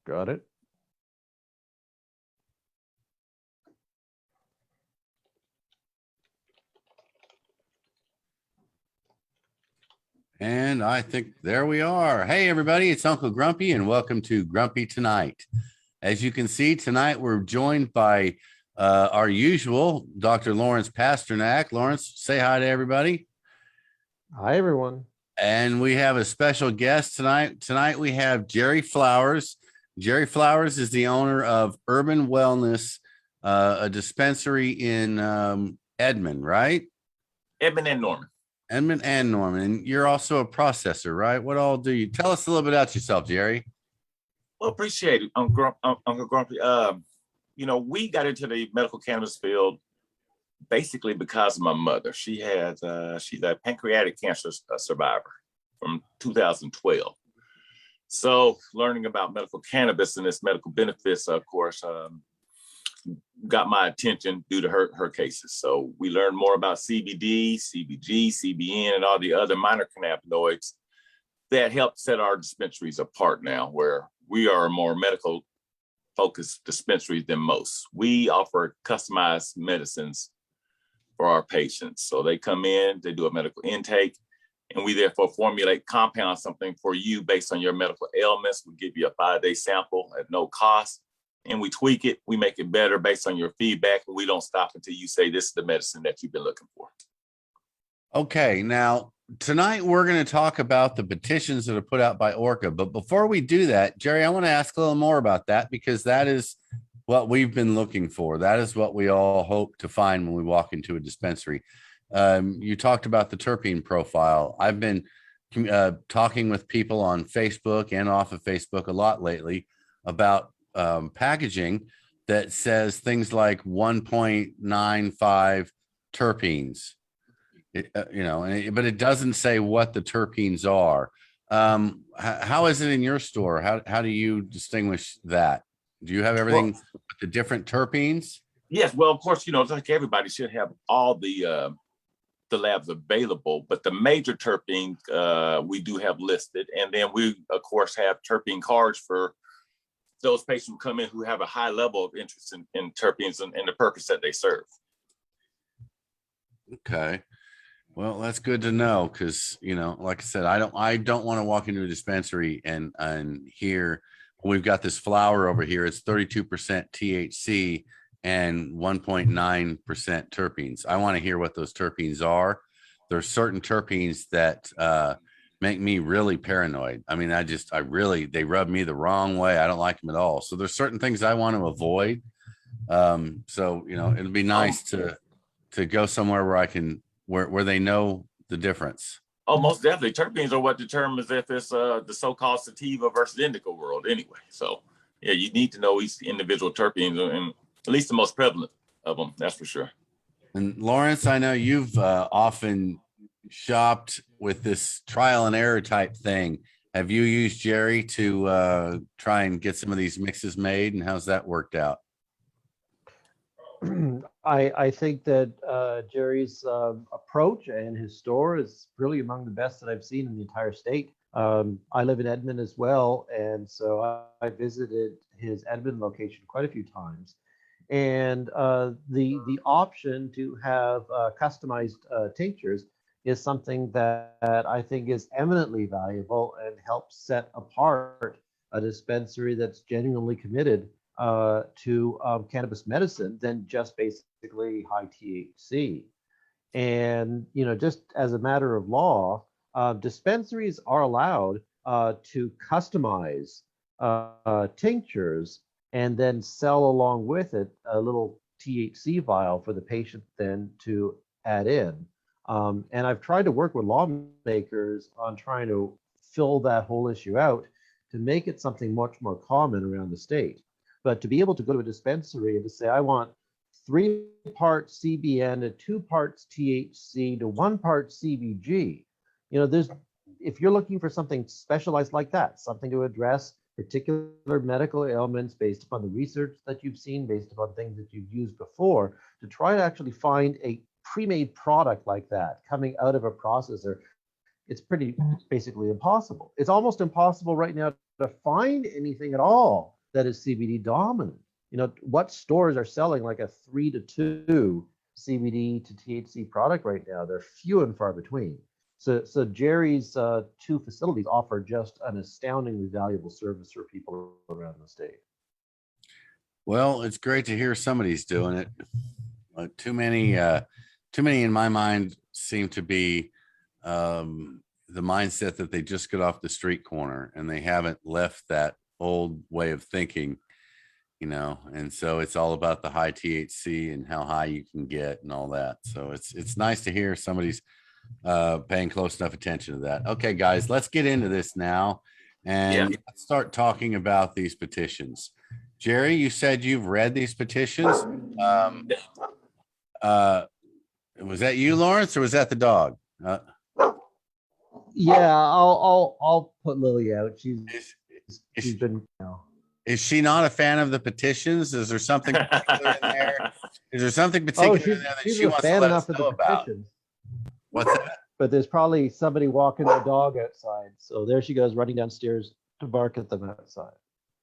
Got it. And I think there we are. Hey, everybody, it's Uncle Grumpy, and welcome to Grumpy Tonight. As you can see, tonight we're joined by our usual Dr. Lawrence Pasternack. Lawrence, say hi to everybody. Hi, everyone. And we have a special guest tonight. Tonight we have Jerry Flowers. Jerry Flowers is the owner of Urban Wellness, a dispensary in Edmond, right? Edmond and Norman. Edmond and Norman. And you're also a processor, right? What all do you? Tell us a little bit about yourself, Jerry. Well, appreciate it, Uncle Grumpy. We got into the medical cannabis field basically because of my mother. She's a pancreatic cancer survivor from 2012. So learning about medical cannabis and its medical benefits, of course, got my attention due to her cases. So we learned more about CBD, CBG, CBN, and all the other minor cannabinoids that help set our dispensaries apart now, where we are a more medical focused dispensary than most. We offer customized medicines for our patients. So they come in, they do a medical intake, and we therefore formulate, compound something for you based on your medical ailments. We give you a 5-day sample at no cost, and we tweak it. We make it better based on your feedback, and we don't stop until you say this is the medicine that you've been looking for. Okay, now tonight we're going to talk about the petitions that are put out by ORCA. But before we do that, Jerry, I want to ask a little more about that, because that is what we've been looking for. That is what we all hope to find when we walk into a dispensary. You talked about the terpene profile. I've been talking with people on Facebook and off of Facebook a lot lately about packaging that says things like 1.95 terpenes. But it doesn't say what the terpenes are. How is it in your store? How do you distinguish that? Do you have everything with the different terpenes? Yes, well, of course, like everybody should have all the labs available, but the major terpenes we do have listed, and then we of course have terpene cards for those patients who come in who have a high level of interest in terpenes and the purpose that they serve. Okay. Well, that's good to know, because like I said, I don't want to walk into a dispensary and hear we've got this flower over here. It's 32% THC and 1.9% terpenes. I want to hear what those terpenes are. There's certain terpenes that make me really paranoid. I mean, they rub me the wrong way. I don't like them at all. So there's certain things I want to avoid. It'd be nice to go somewhere where I can where they know the difference. Oh, most definitely. Terpenes are what determines if it's the so-called sativa versus indica world anyway. So yeah, you need to know each individual terpenes, and at least the most prevalent of them, that's for sure. And Lawrence, I know you've often shopped with this trial and error type thing. Have you used Jerry to try and get some of these mixes made, and how's that worked out? I think that Jerry's approach and his store is really among the best that I've seen in the entire state. I live in Edmond as well, and so I visited his Edmond location quite a few times. And the option to have customized tinctures is something that I think is eminently valuable and helps set apart a dispensary that's genuinely committed to cannabis medicine than just basically high THC. And, just as a matter of law, dispensaries are allowed to customize tinctures and then sell along with it a little THC vial for the patient then to add in. And I've tried to work with lawmakers on trying to fill that whole issue out to make it something much more common around the state. But to be able to go to a dispensary and to say, I want 3 parts CBN to 2 parts THC to 1 part CBG, if you're looking for something specialized like that, something to address particular medical ailments based upon the research that you've seen, based upon things that you've used before, to try to actually find a pre-made product like that coming out of a processor, it's basically impossible. It's almost impossible right now to find anything at all that is CBD dominant. You know, what stores are selling like a 3-to-2 CBD to THC product right now? They're few and far between. So Jerry's 2 facilities offer just an astoundingly valuable service for people around the state. Well, it's great to hear somebody's doing it. Too many in my mind seem to be the mindset that they just get off the street corner and they haven't left that old way of thinking, you know, and so it's all about the high THC and how high you can get and all that. So it's nice to hear somebody's paying close enough attention to that. Okay, guys, let's get into this now and let's start talking about these petitions. Jerry, you said you've read these petitions. Was that you, Lawrence, or was that the dog? Yeah, I'll put Lily out. She's been, you know. Is she not a fan of the petitions? Is there something particular in there? Is there something particular in there that she wants to let us know about? What's that? But there's probably somebody walking the dog outside. So there she goes, running downstairs to bark at them outside.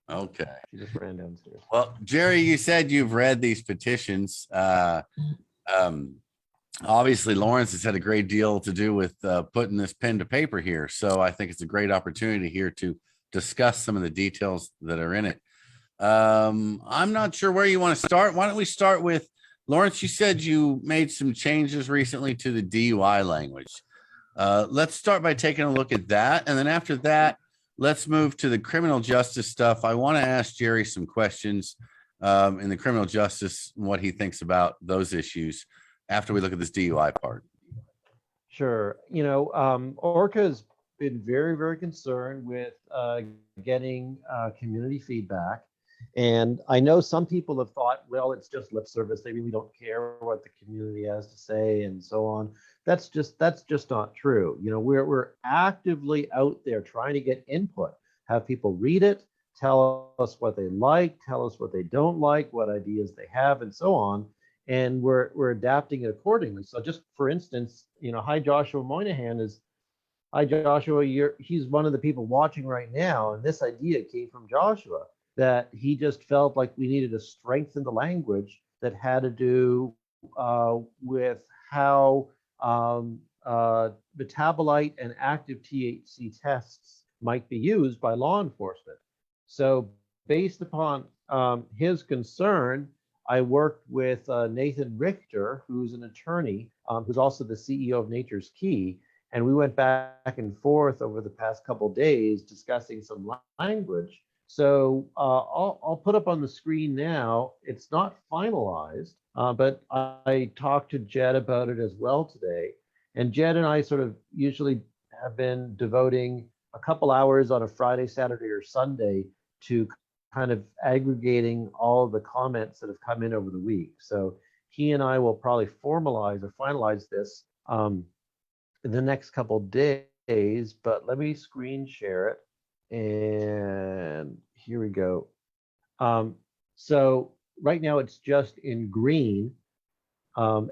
Okay. She just ran downstairs. Well, Jerry, you said you've read these petitions. Obviously, Lawrence has had a great deal to do with putting this pen to paper here. So I think it's a great opportunity here to discuss some of the details that are in it. I'm not sure where you want to start. Why don't we start with Lawrence? You said you made some changes recently to the DUI language. Let's start by taking a look at that. And then after that, let's move to the criminal justice stuff. I want to ask Jerry some questions in the criminal justice and what he thinks about those issues after we look at this DUI part. Sure. You know, ORCA has been very, very concerned with getting community feedback. And I know some people have thought, well, it's just lip service. They really don't care what the community has to say and so on. That's just not true. You know, we're actively out there trying to get input, have people read it, tell us what they like, tell us what they don't like, what ideas they have, and so on. And we're adapting it accordingly. So just for instance, you know, hi, Joshua Moynihan is, hi, Joshua, he's one of the people watching right now. And this idea came from Joshua, that he just felt like we needed to strengthen the language that had to do with how metabolite and active THC tests might be used by law enforcement. So based upon his concern, I worked with Nathan Richter, who's an attorney, who's also the CEO of Nature's Key. And we went back and forth over the past couple of days discussing some language. So I'll put up on the screen now. It's not finalized, but I talked to Jed about it as well today. And Jed and I sort of usually have been devoting a couple hours on a Friday, Saturday, or Sunday to kind of aggregating all of the comments that have come in over the week. So he and I will probably formalize or finalize this in the next couple of days, but let me screen share it. And here we go. So right now it's just in green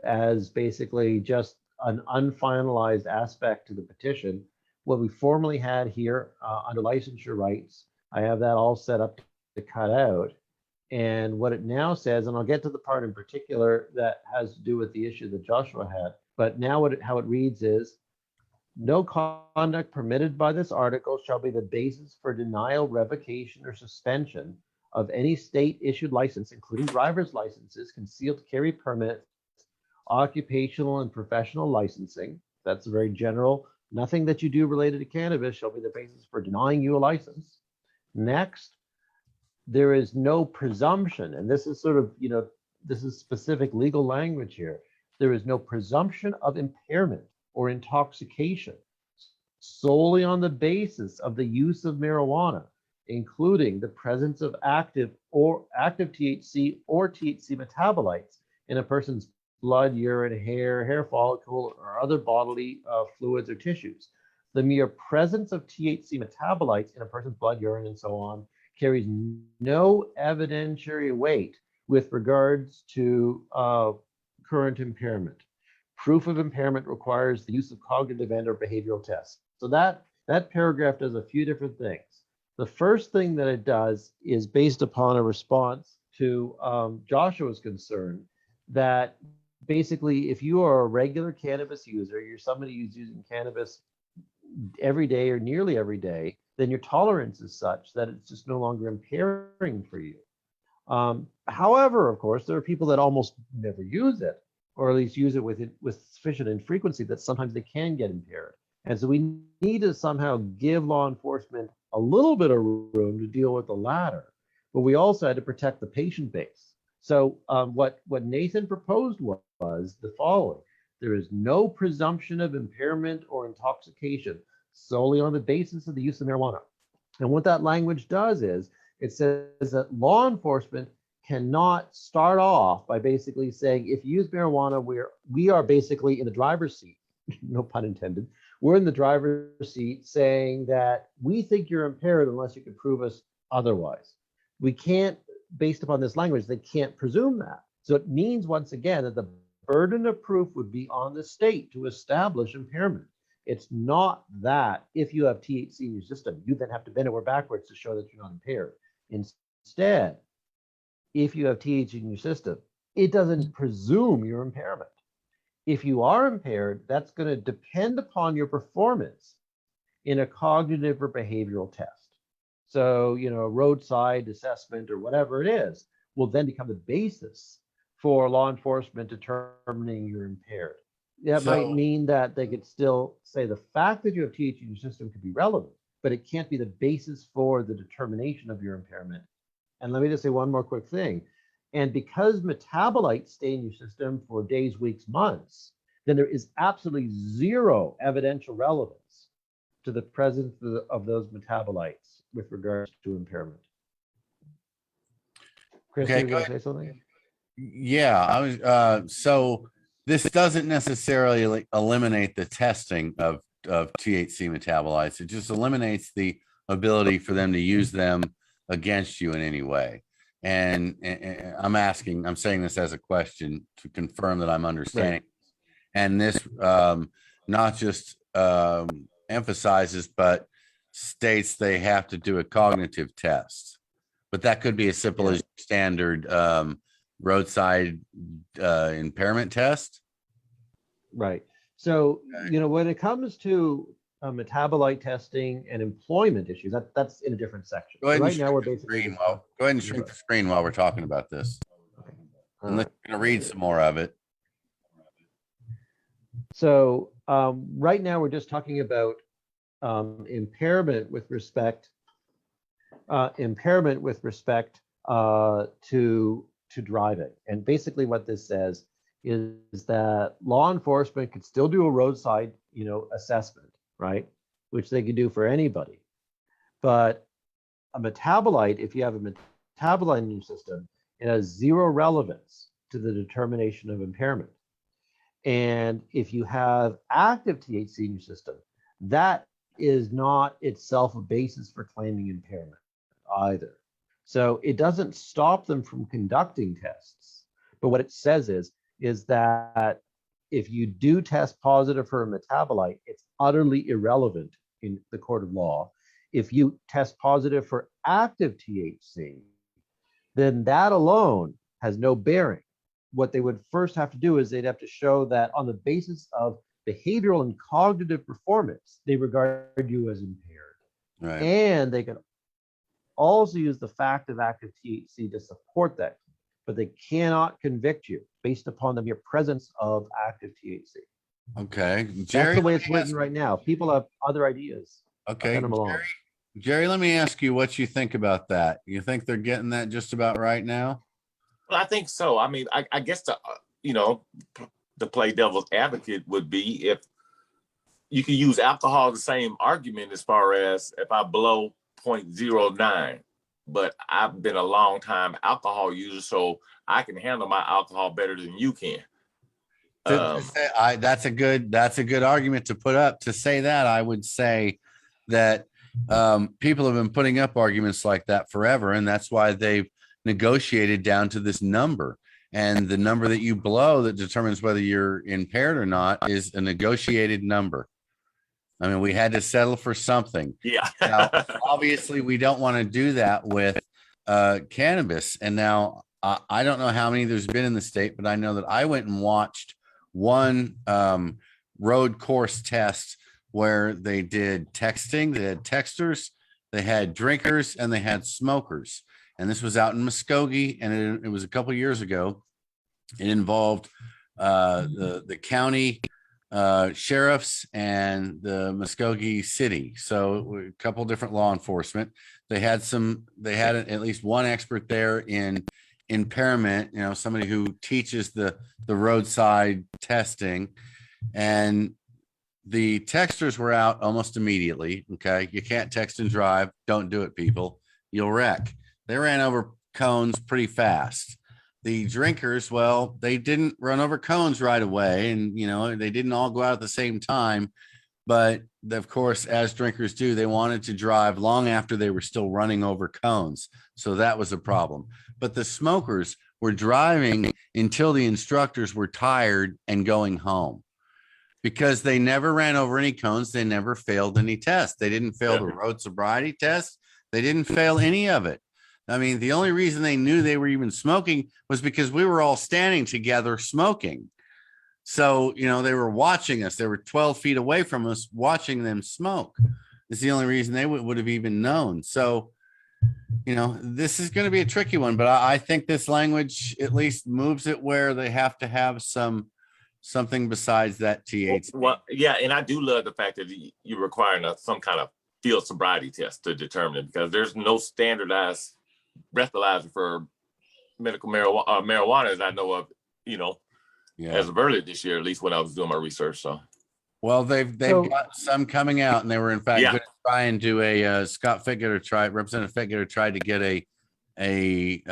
as basically just an unfinalized aspect to the petition. What we formerly had here under licensure rights, I have that all set up to cut out. And what it now says, and I'll get to the part in particular that has to do with the issue that Joshua had, but now how it reads is, no conduct permitted by this article shall be the basis for denial, revocation, or suspension of any state-issued license, including driver's licenses, concealed carry permits, occupational and professional licensing. That's very general. Nothing that you do related to cannabis shall be the basis for denying you a license. Next, there is no presumption, and this is sort of, you know, this is specific legal language here. There is no presumption of impairment or intoxication solely on the basis of the use of marijuana, including the presence of active THC or THC metabolites in a person's blood, urine, hair follicle, or other bodily fluids or tissues. The mere presence of THC metabolites in a person's blood, urine, and so on carries no evidentiary weight with regards to current impairment. Proof of impairment requires the use of cognitive and or behavioral tests. So that paragraph does a few different things. The first thing that it does is based upon a response to Joshua's concern that basically if you are a regular cannabis user, you're somebody who's using cannabis every day or nearly every day, then your tolerance is such that it's just no longer impairing for you. However, of course, there are people that almost never use it, or at least use it with sufficient infrequency that sometimes they can get impaired. And so we need to somehow give law enforcement a little bit of room to deal with the latter, but we also had to protect the patient base. So what Nathan proposed was the following. There is no presumption of impairment or intoxication solely on the basis of the use of marijuana. And what that language does is it says that law enforcement cannot start off by basically saying, if you use marijuana, we are basically in the driver's seat, no pun intended. We're in the driver's seat saying that we think you're impaired unless you can prove us otherwise. We can't, based upon this language, they can't presume that. So it means, once again, that the burden of proof would be on the state to establish impairment. It's not that if you have THC in your system, you then have to bend over backwards to show that you're not impaired. Instead, if you have THC in your system, it doesn't presume your impairment. If you are impaired, that's going to depend upon your performance in a cognitive or behavioral test. So, a roadside assessment or whatever it is will then become the basis for law enforcement determining you're impaired. That might mean that they could still say the fact that you have THC in your system could be relevant, but it can't be the basis for the determination of your impairment. And let me just say one more quick thing. And because metabolites stay in your system for days, weeks, months, then there is absolutely zero evidential relevance to the presence of those metabolites with regards to impairment. Chris, you were going to say something? Yeah, I was. So this doesn't necessarily eliminate the testing of THC metabolites. It just eliminates the ability for them to use them against you in any way. And I'm saying this as a question to confirm that I'm understanding. Right. And this not just emphasizes, but states they have to do a cognitive test. But that could be as simple as standard roadside impairment test. Right. So, when it comes to metabolite testing and employment issues, that's in a different section. Right now, we're basically go ahead and shrink the screen while we're talking about this. Okay. Unless you're going to read some more of it. So right now, we're just talking about impairment with respect to driving. And basically, what this says is that law enforcement could still do a roadside, assessment, right? Which they could do for anybody. But a metabolite, if you have a metabolite in your system, it has zero relevance to the determination of impairment. And if you have active THC in your system, that is not itself a basis for claiming impairment either. So it doesn't stop them from conducting tests. But what it says is that if you do test positive for a metabolite, it's utterly irrelevant in the court of law. If you test positive for active THC, then that alone has no bearing. What they would first have to do is they'd have to show that on the basis of behavioral and cognitive performance, they regard you as impaired. Right. And they can also use the fact of active THC to support that, but they cannot convict you based upon the mere presence of active THC. Okay. Jerry, that's the way it's written right now. People have other ideas. Okay. Jerry, let me ask you what you think about that. You think they're getting that just about right now? Well, I think so. I mean, I guess the play devil's advocate would be if you can use alcohol the same argument as far as if I blow 0.09, but I've been a long time alcohol user, so I can handle my alcohol better than you can. That's a good argument to put up. To say that, I would say that people have been putting up arguments like that forever, and that's why they've negotiated down to this number. And the number that you blow that determines whether you're impaired or not is a negotiated number. I mean, we had to settle for something. Yeah. Now, obviously, we don't want to do that with cannabis. And now I don't know how many there's been in the state, but I know that I went and watched one road course test where they did texting, they had texters, they had drinkers, and they had smokers. And this was out in Muskogee, and it was a couple years ago. It involved the county sheriffs and the Muskogee city. So a couple different law enforcement. They had at least one expert there in impairment, somebody who teaches the roadside testing. And the texters were out almost immediately. Okay. You can't text and drive. Don't do it, people. You'll wreck. They ran over cones pretty fast. The drinkers, well, they didn't run over cones right away. And, they didn't all go out at the same time. But of course, as drinkers do, they wanted to drive long after they were still running over cones. So that was a problem. But the smokers were driving until the instructors were tired and going home, because they never ran over any cones. They never failed any tests. They didn't fail the road sobriety test. They didn't fail any of it. I mean, the only reason they knew they were even smoking was because we were all standing together smoking. So, they were watching us. They were 12 feet away from us watching them smoke. It's the only reason they would have even known. So, this is going to be a tricky one, but I think this language at least moves it where they have to have something besides that THC. Well, yeah, and I do love the fact that you're requiring some kind of field sobriety test to determine it, because there's no standardized breathalyzer for medical marijuana as I know of, as of earlier this year, at least when I was doing my research. So, well, they've got some coming out, and they were in fact going to try and do a Representative Fetgater tried to get a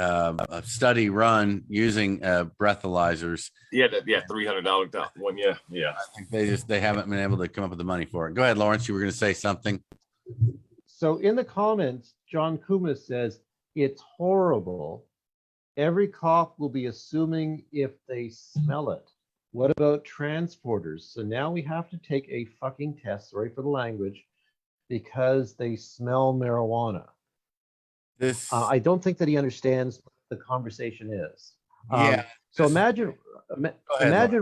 study run using breathalyzers. $300 one. Yeah. I think they haven't been able to come up with the money for it. Go ahead, Lawrence. You were going to say something. So in the comments, John Kumas says, it's horrible. Every cop will be assuming if they smell it. What about transporters? So now we have to take a fucking test, sorry for the language, because they smell marijuana. I don't think that he understands what the conversation is. So imagine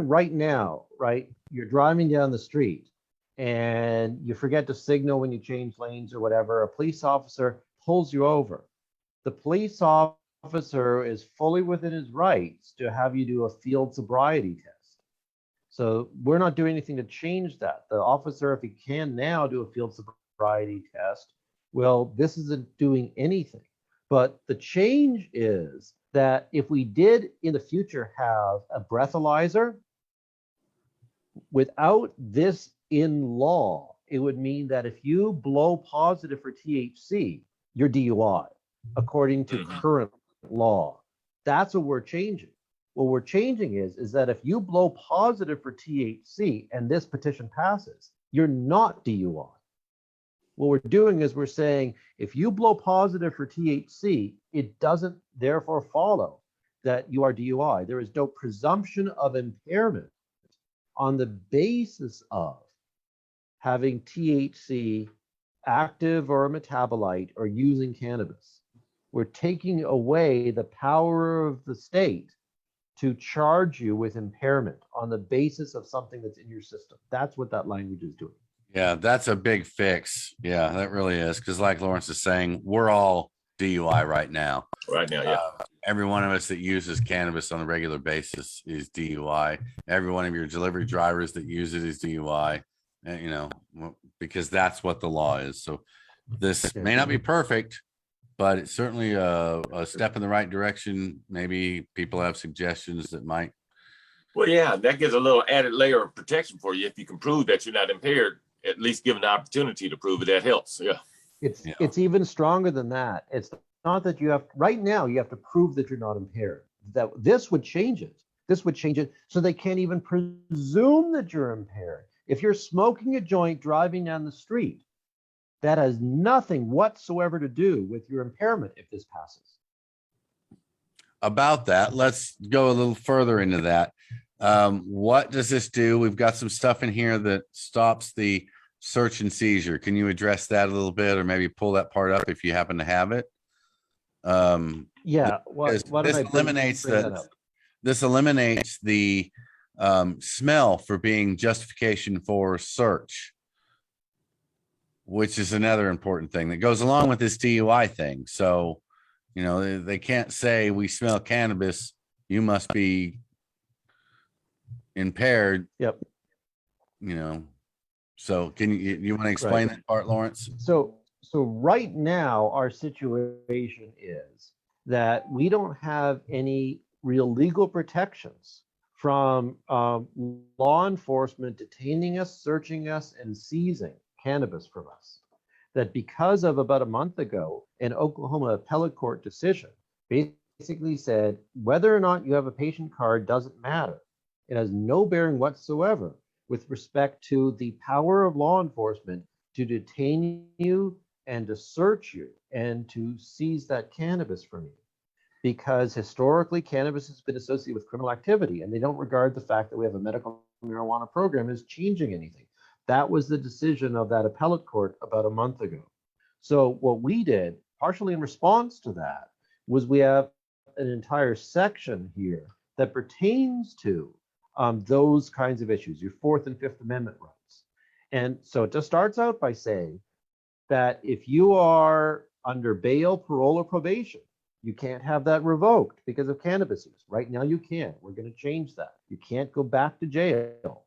right now, right? You're driving down the street and you forget to signal when you change lanes or whatever. A police officer pulls you over. The police officer is fully within his rights to have you do a field sobriety test. So we're not doing anything to change that. The officer, if he can now do a field sobriety test, well, this isn't doing anything. But the change is that if we did in the future have a breathalyzer, without this in law, it would mean that if you blow positive for THC, you're DUI, according to current law. That's what we're changing. What we're changing is that if you blow positive for THC and this petition passes, you're not DUI. What we're doing is we're saying, if you blow positive for THC, it doesn't therefore follow that you are DUI. There is no presumption of impairment on the basis of having THC active or a metabolite or using cannabis. We're taking away the power of the state to charge you with impairment on the basis of something that's in your system. That's what that language is doing. Yeah, that's a big fix. Yeah, that really is. Because like Lawrence is saying, we're all DUI right now. Every one of us that uses cannabis on a regular basis is DUI. Every one of your delivery drivers that use it is DUI, because that's what the law is. So this may not be perfect, but it's certainly a step in the right direction. Maybe people have suggestions that might. Well, yeah, that gives a little added layer of protection for you. If you can prove that you're not impaired, at least given the opportunity to prove it, that helps. Yeah. It's even stronger than that. It's not that you have, right now, you have to prove that you're not impaired. That this would change it. This would change it so they can't even presume that you're impaired. If you're smoking a joint driving down the street, that has nothing whatsoever to do with your impairment if this passes. About that, let's go a little further into that. What does this do? We've got some stuff in here that stops the search and seizure. Can you address that a little bit, or maybe pull that part up if you happen to have it? Yeah, Because why don't this I eliminates bring that up? this eliminates the smell for being justification for search, which is another important thing that goes along with this DUI thing. So, you know, they can't say we smell cannabis, you must be impaired, Yep. you know. So can you want to explain that part, Lawrence? So right now, our situation is that we don't have any real legal protections from law enforcement detaining us, searching us, and seizing cannabis from us. That because of about a month ago, an Oklahoma appellate court decision basically said whether or not you have a patient card doesn't matter. It has no bearing whatsoever with respect to the power of law enforcement to detain you and to search you and to seize that cannabis from you. Because historically, cannabis has been associated with criminal activity, and they don't regard the fact that we have a medical marijuana program as changing anything. That was the decision of that appellate court about a month ago. So what we did, partially in response to that, was we have an entire section here that pertains to those kinds of issues, your Fourth and Fifth Amendment rights. And so it just starts out by saying that if you are under bail, parole, or probation, you can't have that revoked because of cannabis use. Right now you can. We're going to change that. You can't go back to jail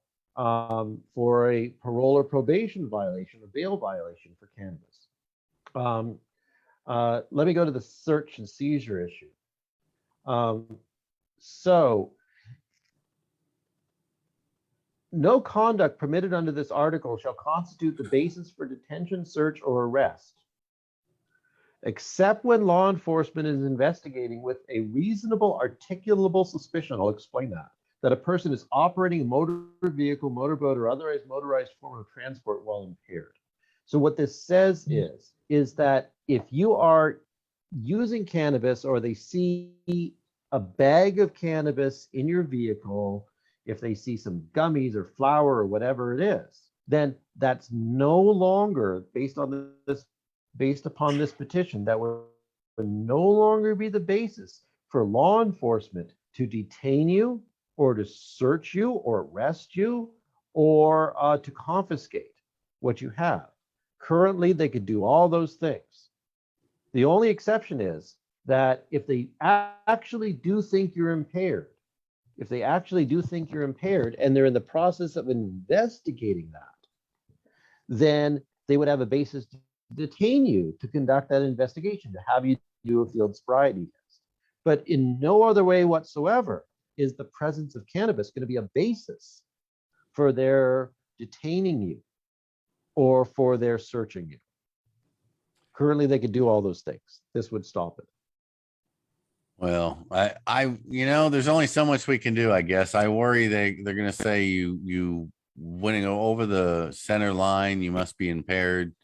for a parole or probation violation or bail violation for cannabis. Let me go to the search and seizure issue. So no conduct permitted under this article shall constitute the basis for detention, search, or arrest, except when law enforcement is investigating with a reasonable, articulable suspicion. I'll explain that a person is operating a motor vehicle, motorboat, or otherwise motorized form of transport while impaired. So what this says is that if you are using cannabis or they see a bag of cannabis in your vehicle, if they see some gummies or flour or whatever it is, then that's no longer based upon this petition, that would no longer be the basis for law enforcement to detain you or to search you or arrest you or to confiscate what you have. Currently, they could do all those things. The only exception is that if they actually do think you're impaired, and they're in the process of investigating that, then they would have a basis to detain you to conduct that investigation, to have you do a field sobriety test. But in no other way whatsoever is the presence of cannabis going to be a basis for their detaining you or for their searching you. Currently, they could do all those things. This would stop it. Well, you know, there's only so much we can do, I guess. I worry they're going to say you winning over the center line, you must be impaired.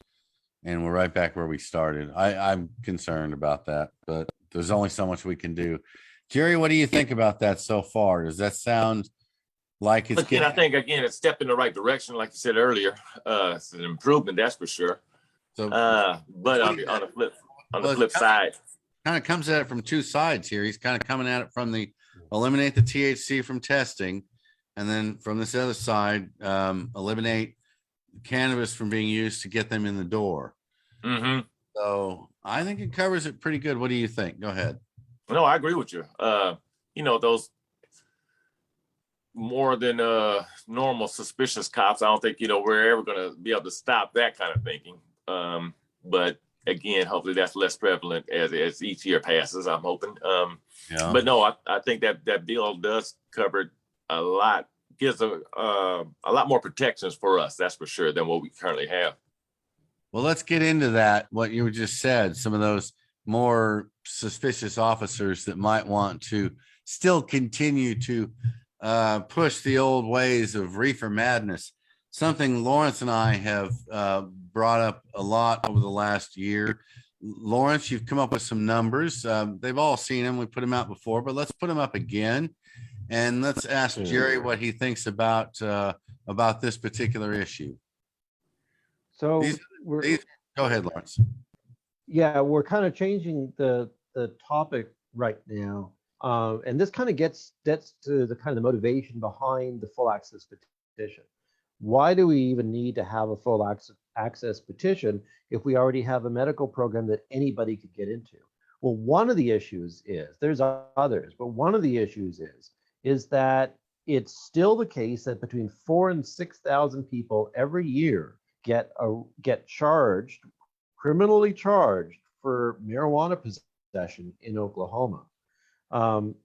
And we're right back where we started. I'm concerned about that, but there's only so much we can do. Jerry, what do you think about that so far? Does that sound like it's Again, I think it's a step in the right direction, like you said earlier. It's an improvement, that's for sure. So, but on the flip side, kind of comes at it from two sides here. He's kind of coming at it from the eliminate the THC from testing, and then from this other side, eliminate cannabis from being used to get them in the door. Mm-hmm. So I think it covers it pretty good. What do you think? Go ahead. No, I agree with you. You know, those more than normal suspicious cops, I don't think, you know, we're ever going to be able to stop that kind of thinking. But again, hopefully that's less prevalent as each year passes, I'm hoping. Yeah. But no, I think that bill does cover a lot, gives a lot more protections for us, that's for sure, than what we currently have. Well, let's get into that. What you just said, some of those more suspicious officers that might want to still continue to push the old ways of reefer madness. Something Lawrence and I have brought up a lot over the last year. Lawrence, you've come up with some numbers. They've all seen them. We put them out before, but let's put them up again. And let's ask Jerry what he thinks about this particular issue. So These, we're these, go ahead, Lawrence. yeah, we're kind of changing the topic right now, and this kind of gets to the kind of the motivation behind the full access petition. Why do we even need to have a full access petition if we already have a medical program that anybody could get into? Well, one of the issues is there's others, but one of the issues is that it's still the case that between 4,000 and 6,000 people every year get charged, criminally charged for marijuana possession in Oklahoma.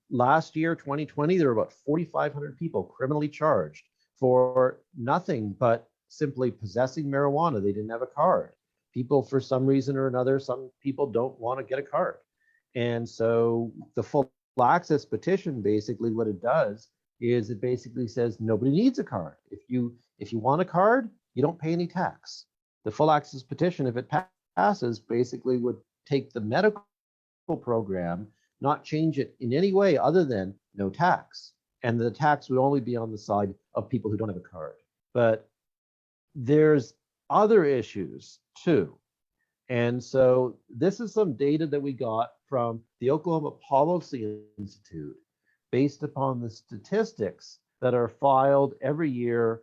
Last year, 2020, there were about 4,500 people criminally charged for nothing but simply possessing marijuana. They didn't have a card. People, for some reason or another, some people don't want to get a card. And so the full access petition, basically what it does is it basically says nobody needs a card. If you want a card, you don't pay any tax. The full access petition, if it passes, basically would take the medical program, not change it in any way other than no tax. And the tax would only be on the side of people who don't have a card. But there's other issues too. And so this is some data that we got from the Oklahoma Policy Institute based upon the statistics that are filed every year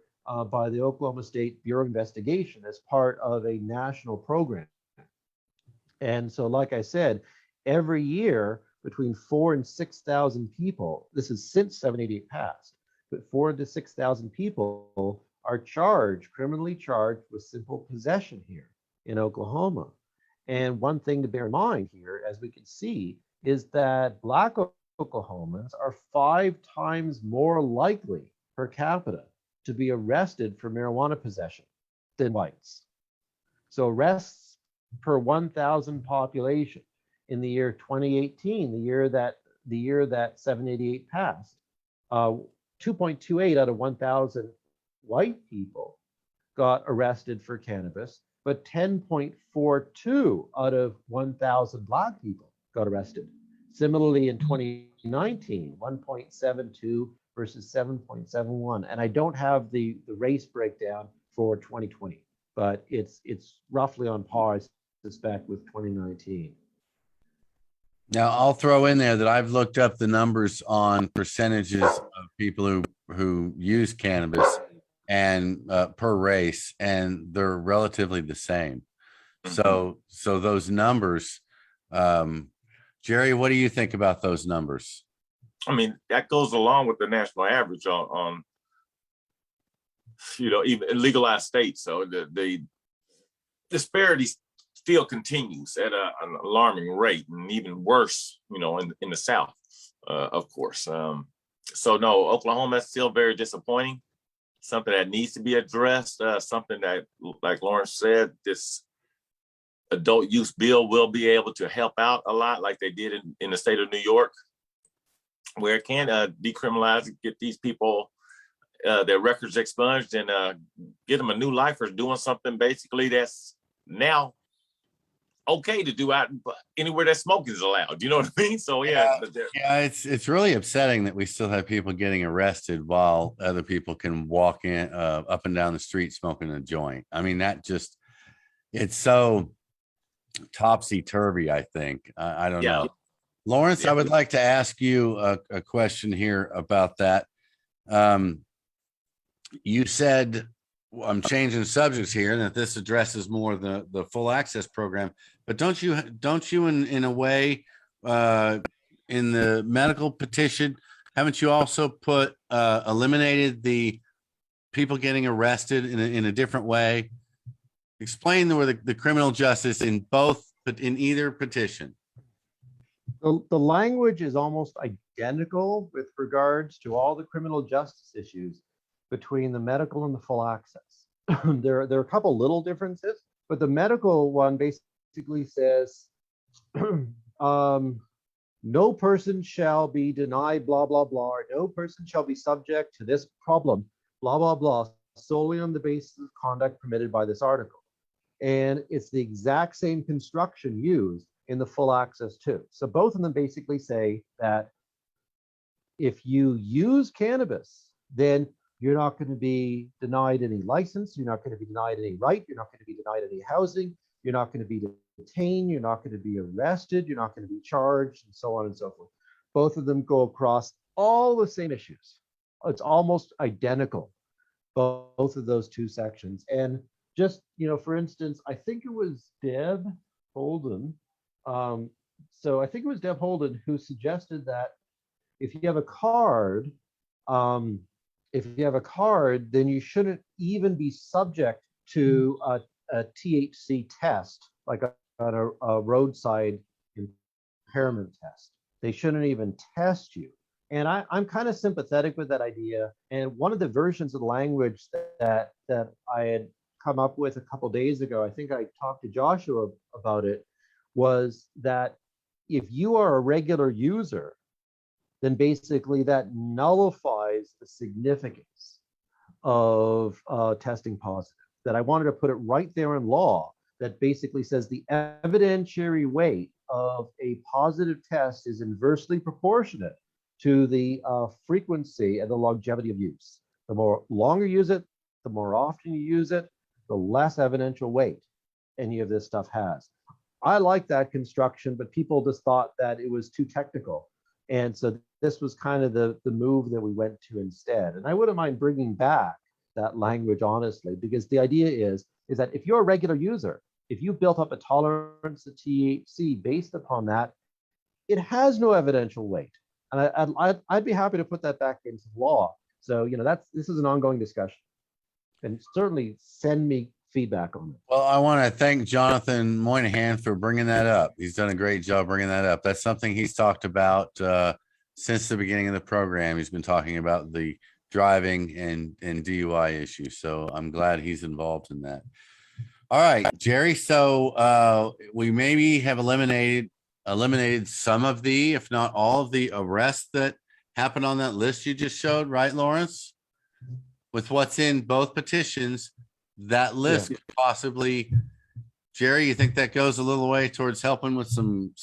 by the Oklahoma State Bureau of Investigation as part of a national program. And so, like I said, every year between 4,000 and 6,000 people, this is since 788 passed, but 4,000 to 6,000 people are criminally charged with simple possession here in Oklahoma. And one thing to bear in mind here, as we can see, is that Black Oklahomans are 5 times more likely per capita to be arrested for marijuana possession than whites. So arrests per 1,000 population in the year 2018, the year that 788 passed, 2.28 out of 1,000 white people got arrested for cannabis, but 10.42 out of 1,000 Black people got arrested. Similarly, in 2019, 1.72 versus 7.71. And I don't have the race breakdown for 2020, but it's roughly on par, I suspect, with 2019. Now, I'll throw in there that I've looked up the numbers on percentages of people who use cannabis and per race, and they're relatively the same. So those numbers, Jerry, what do you think about those numbers? I mean, that goes along with the national average on even legalized states. So the disparity still continues at an alarming rate, and even worse, in the South, of course. So no, Oklahoma is still very disappointing. Something that needs to be addressed. Something that, like Lawrence said, this adult use bill will be able to help out a lot, like they did in the state of New York, where it can decriminalize and get these people their records expunged and get them a new life for doing something basically that's now okay to do out anywhere that smoking is allowed. You know what I mean? So yeah, it's really upsetting that we still have people getting arrested while other people can walk in up and down the street smoking a joint. I mean, it's so topsy-turvy, I think. I don't know. Lawrence, I would like to ask you a question here about that. You said, I'm changing subjects here, and that this addresses more the full access program, but don't you in a way in the medical petition, haven't you also put eliminated the people getting arrested in a different way? Explain the criminal justice in either petition. The language is almost identical with regards to all the criminal justice issues between the medical and the full access. There are a couple little differences, but the medical one basically says no person shall be denied blah blah blah, or no person shall be subject to this problem blah blah blah solely on the basis of conduct permitted by this article. And it's the exact same construction used in the full access too. So both of them basically say that if you use cannabis, then you're not going to be denied any license. You're not going to be denied any right. You're not going to be denied any housing. You're not going to be detained. You're not going to be arrested. You're not going to be charged, and so on and so forth. Both of them go across all the same issues. It's almost identical, both of those two sections. And just, for instance, I think it was Deb Holden. So I think it was Deb Holden who suggested that if you have a card, then you shouldn't even be subject to a THC test, like a roadside impairment test. They shouldn't even test you. And I'm kind of sympathetic with that idea. And one of the versions of the language that I had come up with a couple days ago, I think I talked to Joshua about it, was that if you are a regular user, then basically that nullifies the significance of testing positive. That I wanted to put it right there in law that basically says the evidentiary weight of a positive test is inversely proportionate to the frequency and the longevity of use. The more longer you use it, the more often you use it, the less evidential weight any of this stuff has. I like that construction, but people just thought that it was too technical. And so this was kind of the move that we went to instead. And I wouldn't mind bringing back that language, honestly, because the idea is that if you're a regular user, if you built up a tolerance to THC based upon that, it has no evidential weight. And I'd be happy to put that back into law. So, this is an ongoing discussion. And certainly send me feedback on it. Well, I want to thank Jonathan Moynihan for bringing that up. He's done a great job bringing that up. That's something he's talked about since the beginning of the program. He's been talking about the driving and DUI issues. So I'm glad he's involved in that. All right, Jerry. So we maybe have eliminated some of the, if not all of the arrests that happened on that list you just showed, right, Lawrence? With what's in both petitions, that list could possibly, Jerry, you think that goes a little way towards helping with some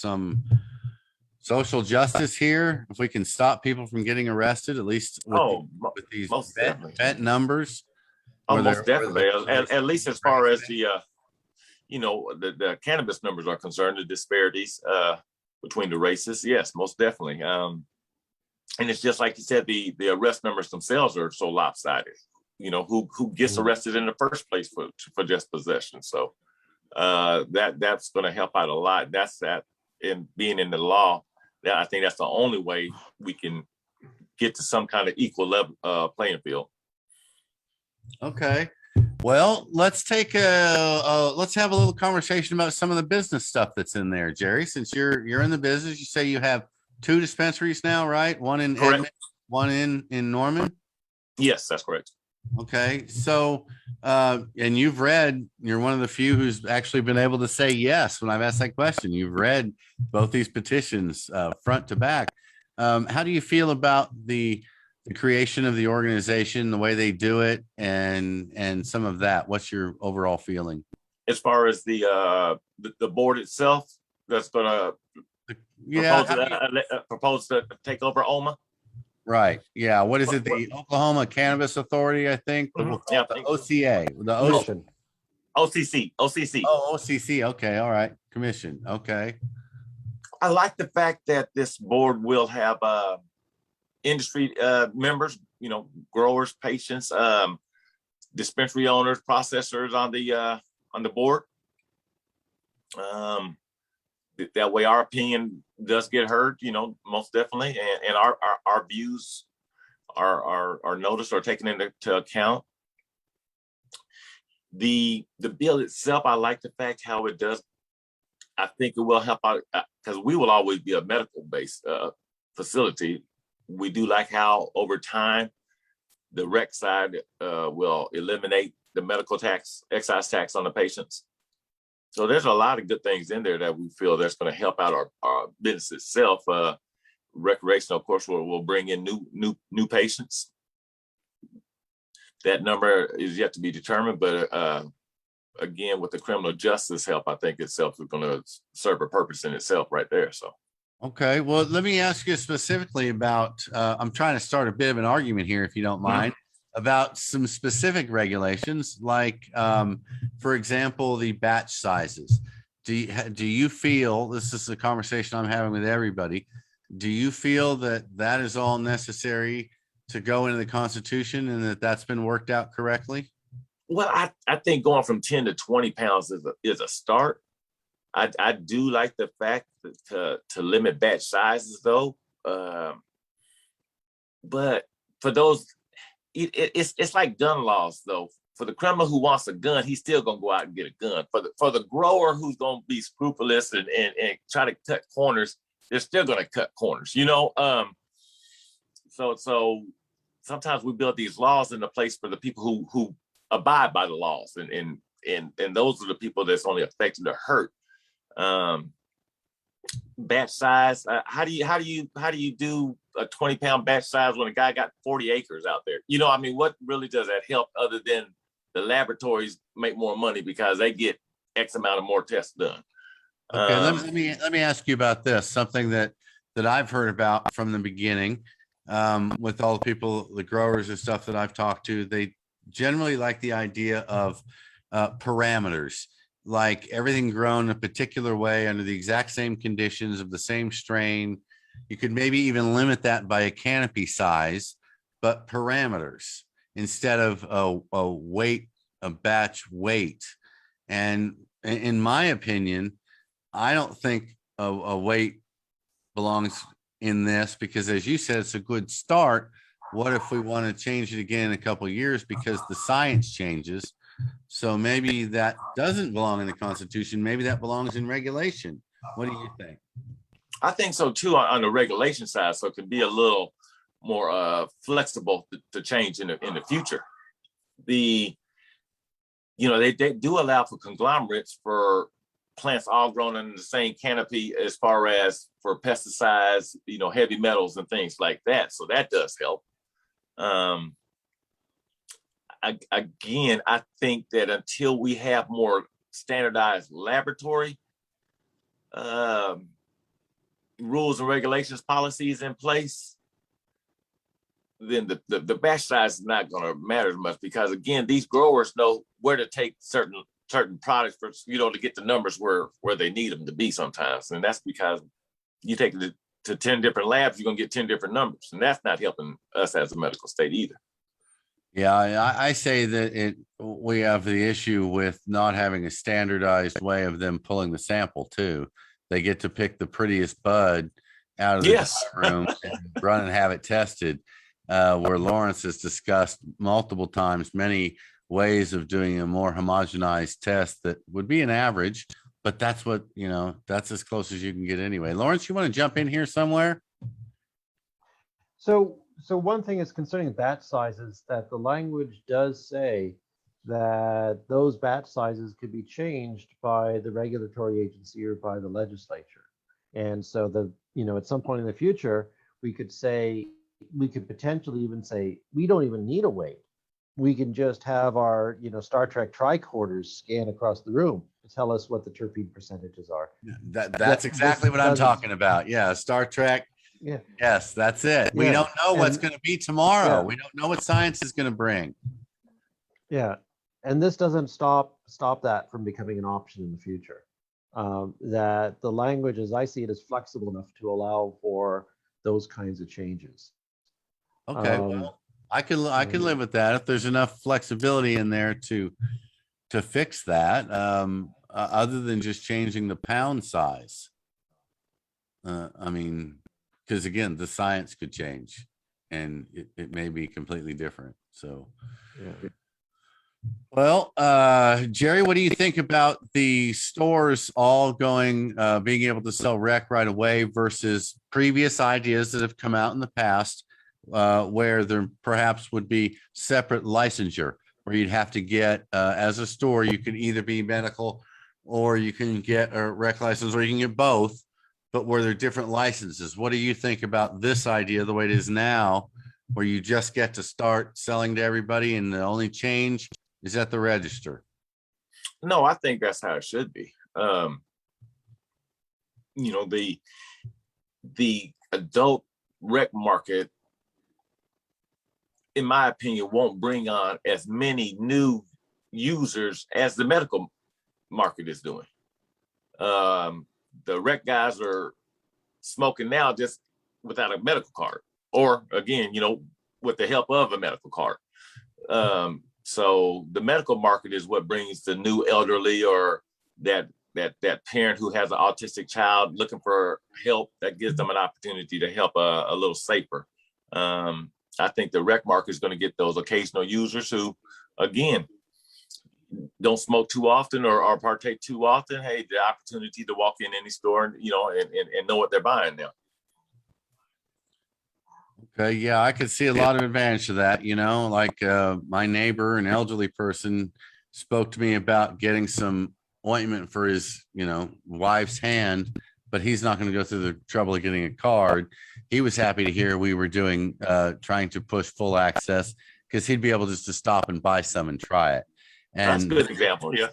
social justice here? If we can stop people from getting arrested, at least with these vet numbers. Most definitely. At least as far as the cannabis numbers are concerned, the disparities between the races, yes, most definitely. And it's just like you said, the arrest numbers themselves are so lopsided. Who gets arrested in the first place for just possession. So that's going to help out a lot. That's that in being in the law. I think that's the only way we can get to some kind of equal level playing field. Okay. Well, let's have a little conversation about some of the business stuff that's in there, Jerry. Since you're in the business, you say you have 2 dispensaries now, right? One in Edmond, one in Norman. Yes, that's correct. Okay. So, and you're one of the few who's actually been able to say yes when I've asked that question. You've read both these petitions front to back. How do you feel about the creation of the organization, the way they do it, and some of that? What's your overall feeling? As far as the board itself, that's going to propose to take over OMA. Right. Yeah. What is it? The Oklahoma Cannabis Authority, I think. Yeah, the OCA. The Ocean. OCC. Oh, OCC. Okay. All right. Commission. Okay. I like the fact that this board will have industry members, growers, patients, dispensary owners, processors on the board. That way our opinion does get heard, most definitely. And our views are noticed or taken into account. The bill itself, I like the fact how it does. I think it will help out because we will always be a medical based facility. We do like how over time, the rec side will eliminate the medical tax, excise tax on the patients. So there's a lot of good things in there that we feel that's going to help out our business itself. Recreational, of course, will bring in new patients. That number is yet to be determined, but again, with the criminal justice help, I think itself is going to serve a purpose in itself right there. So. Okay, well, let me ask you specifically about, I'm trying to start a bit of an argument here, if you don't mind. about some specific regulations, like, for example, the batch sizes. Do you feel, this is a conversation I'm having with everybody, do you feel that that is all necessary to go into the Constitution and that that's been worked out correctly? Well, I think going from 10 to 20 pounds is a start. I do like the fact that to limit batch sizes though. But for those, it's like gun laws though. For the criminal who wants a gun, he's still gonna go out and get a gun. For the grower who's gonna be scrupulous and try to cut corners, they're still gonna cut corners, you know. So sometimes we build these laws into place for the people who abide by the laws, and those are the people that's only affected or hurt. Batch size. How do you do a 20-pound batch size when a guy got 40 acres out there? You know, I mean, what really does that help other than the laboratories make more money because they get X amount of more tests done? Okay, let me ask you about this. Something that I've heard about from the beginning, with all the people, the growers and stuff that I've talked to, they generally like the idea of parameters, like everything grown a particular way under the exact same conditions of the same strain. You could maybe even limit that by a canopy size, but parameters instead of a weight, a batch weight. And in my opinion, I don't think a weight belongs in this, because as you said, it's a good start. What if we want to change it again in a couple of years because the science changes? So maybe that doesn't belong in the Constitution. Maybe that belongs in regulation. What do you think? I think so too on the regulation side, so it can be a little more flexible to change in the future. They do allow for conglomerates for plants all grown in the same canopy as far as for pesticides, heavy metals and things like that. So that does help. Again, I think that until we have more standardized laboratory rules and regulations policies in place, then the batch size is not going to matter as much, because again, these growers know where to take certain products for, to get the numbers where they need them to be sometimes. And that's because you take it to 10 different labs, you're going to get 10 different numbers. And that's not helping us as a medical state either. Yeah, I say that we have the issue with not having a standardized way of them pulling the sample too. They get to pick the prettiest bud out of the room and run and have it tested. Where Lawrence has discussed multiple times many ways of doing a more homogenized test that would be an average, but that's what, that's as close as you can get anyway. Lawrence, you want to jump in here somewhere? So one thing is concerning batch sizes, that the language does say that those batch sizes could be changed by the regulatory agency or by the legislature. And so at some point in the future, we could potentially even say, we don't even need a weight. We can just have our, Star Trek tricorders scan across the room to tell us what the terpene percentages are. That's exactly what I'm talking about. Yeah, Star Trek. Yeah. Yes, that's it. We don't know what's going to be tomorrow. We don't know what science is going to bring. Yeah. And this doesn't stop that from becoming an option in the future. That the language, as I see it, is flexible enough to allow for those kinds of changes. Okay, well, I can live with that if there's enough flexibility in there to fix that, other than just changing the pound size. Because again, the science could change and it may be completely different. So, yeah. Well, Jerry, what do you think about the stores all being able to sell rec right away versus previous ideas that have come out in the past, where there perhaps would be separate licensure, where you'd have to get, as a store, you could either be medical or you can get a rec license, or you can get both, but where there are different licenses. What do you think about this idea, the way it is now, where you just get to start selling to everybody and the only change is at the register? No, I think that's how it should be. The adult rec market in my opinion, won't bring on as many new users as the medical market is doing. The rec guys are smoking now just without a medical card, or again, with the help of a medical card. So the medical market is what brings the new elderly or that parent who has an autistic child looking for help, that gives them an opportunity to help a little safer. I think the rec market is going to get those occasional users who, again, don't smoke too often or partake too often. Hey, the opportunity to walk in any store and know what they're buying now. Okay, yeah, I could see a lot of advantage to that. Like my neighbor, an elderly person, spoke to me about getting some ointment for his, wife's hand, but he's not going to go through the trouble of getting a card. He was happy to hear we were doing, trying to push full access, because he'd be able just to stop and buy some and try it. And that's a good example. Yeah.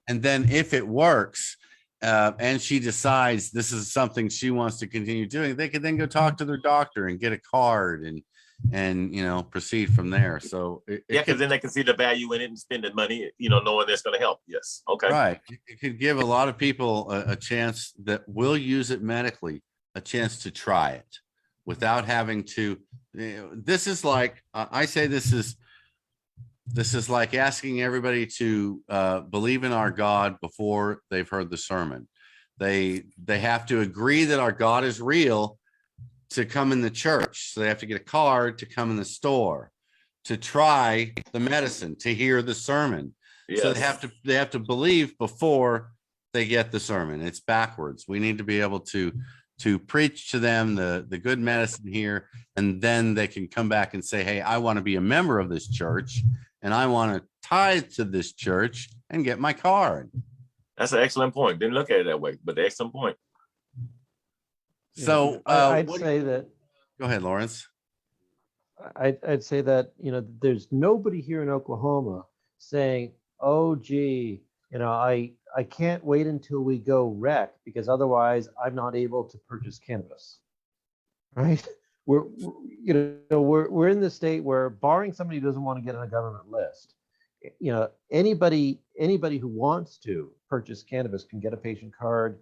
And then if it works, and she decides this is something she wants to continue doing, they could then go talk to their doctor and get a card and proceed from there. So because then they can see the value in it and spend the money, knowing that's going to help. Yes. Okay. Right. It could give a lot of people a chance that will use it medically, a chance to try it without having to. This is like, I say this is like asking everybody to believe in our God before they've heard the sermon. They have to agree that our God is real to come in the church. So they have to get a card to come in the store, to try the medicine, to hear the sermon. Yes. So they have to believe before they get the sermon. It's backwards. We need to be able to preach to them the good medicine here, and then they can come back and say, hey, I want to be a member of this church, and I want to tithe to this church and get my card. That's an excellent point. Didn't look at it that way, but excellent point. So I'd say that. Go ahead, Lawrence. I'd say that, there's nobody here in Oklahoma saying, oh, gee, I can't wait until we go rec because otherwise I'm not able to purchase cannabis. Right? We're in the state where, barring somebody who doesn't want to get on a government list, anybody who wants to purchase cannabis can get a patient card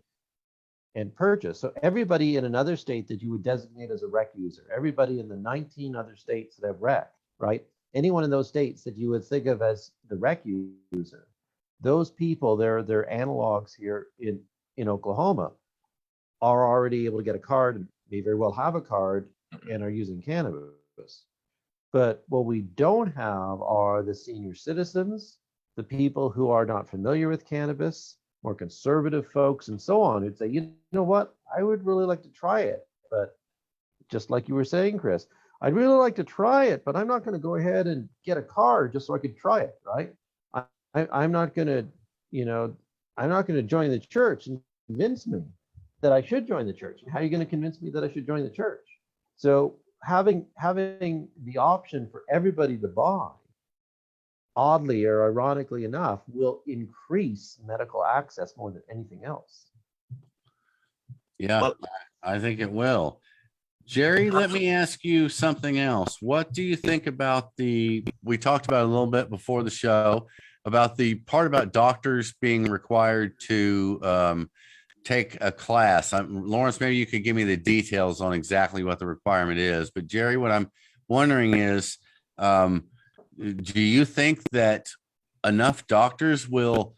and purchase. So everybody in another state that you would designate as a rec user, everybody in the 19 other states that have rec, right? Anyone in those states that you would think of as the rec user, those people, they're analogs here in Oklahoma, are already able to get a card, may very well have a card, and are using cannabis. But what we don't have are the senior citizens, the people who are not familiar with cannabis, more conservative folks, and so on, who'd say, you know what, I would really like to try it. But just like you were saying, Chris, I'd really like to try it, but I'm not going to go ahead and get a card just so I could try it, right? I'm not going to join the church and convince me that I should join the church. How are you going to convince me that I should join the church? So having the option for everybody to buy, oddly or ironically enough, will increase medical access more than anything else. Yeah, well, I think it will. Jerry, let me ask you something else. What do you think about we talked about a little bit before the show, about the part about doctors being required to take a class. Lawrence, maybe you could give me the details on exactly what the requirement is. But Jerry, what I'm wondering is, do you think that enough doctors will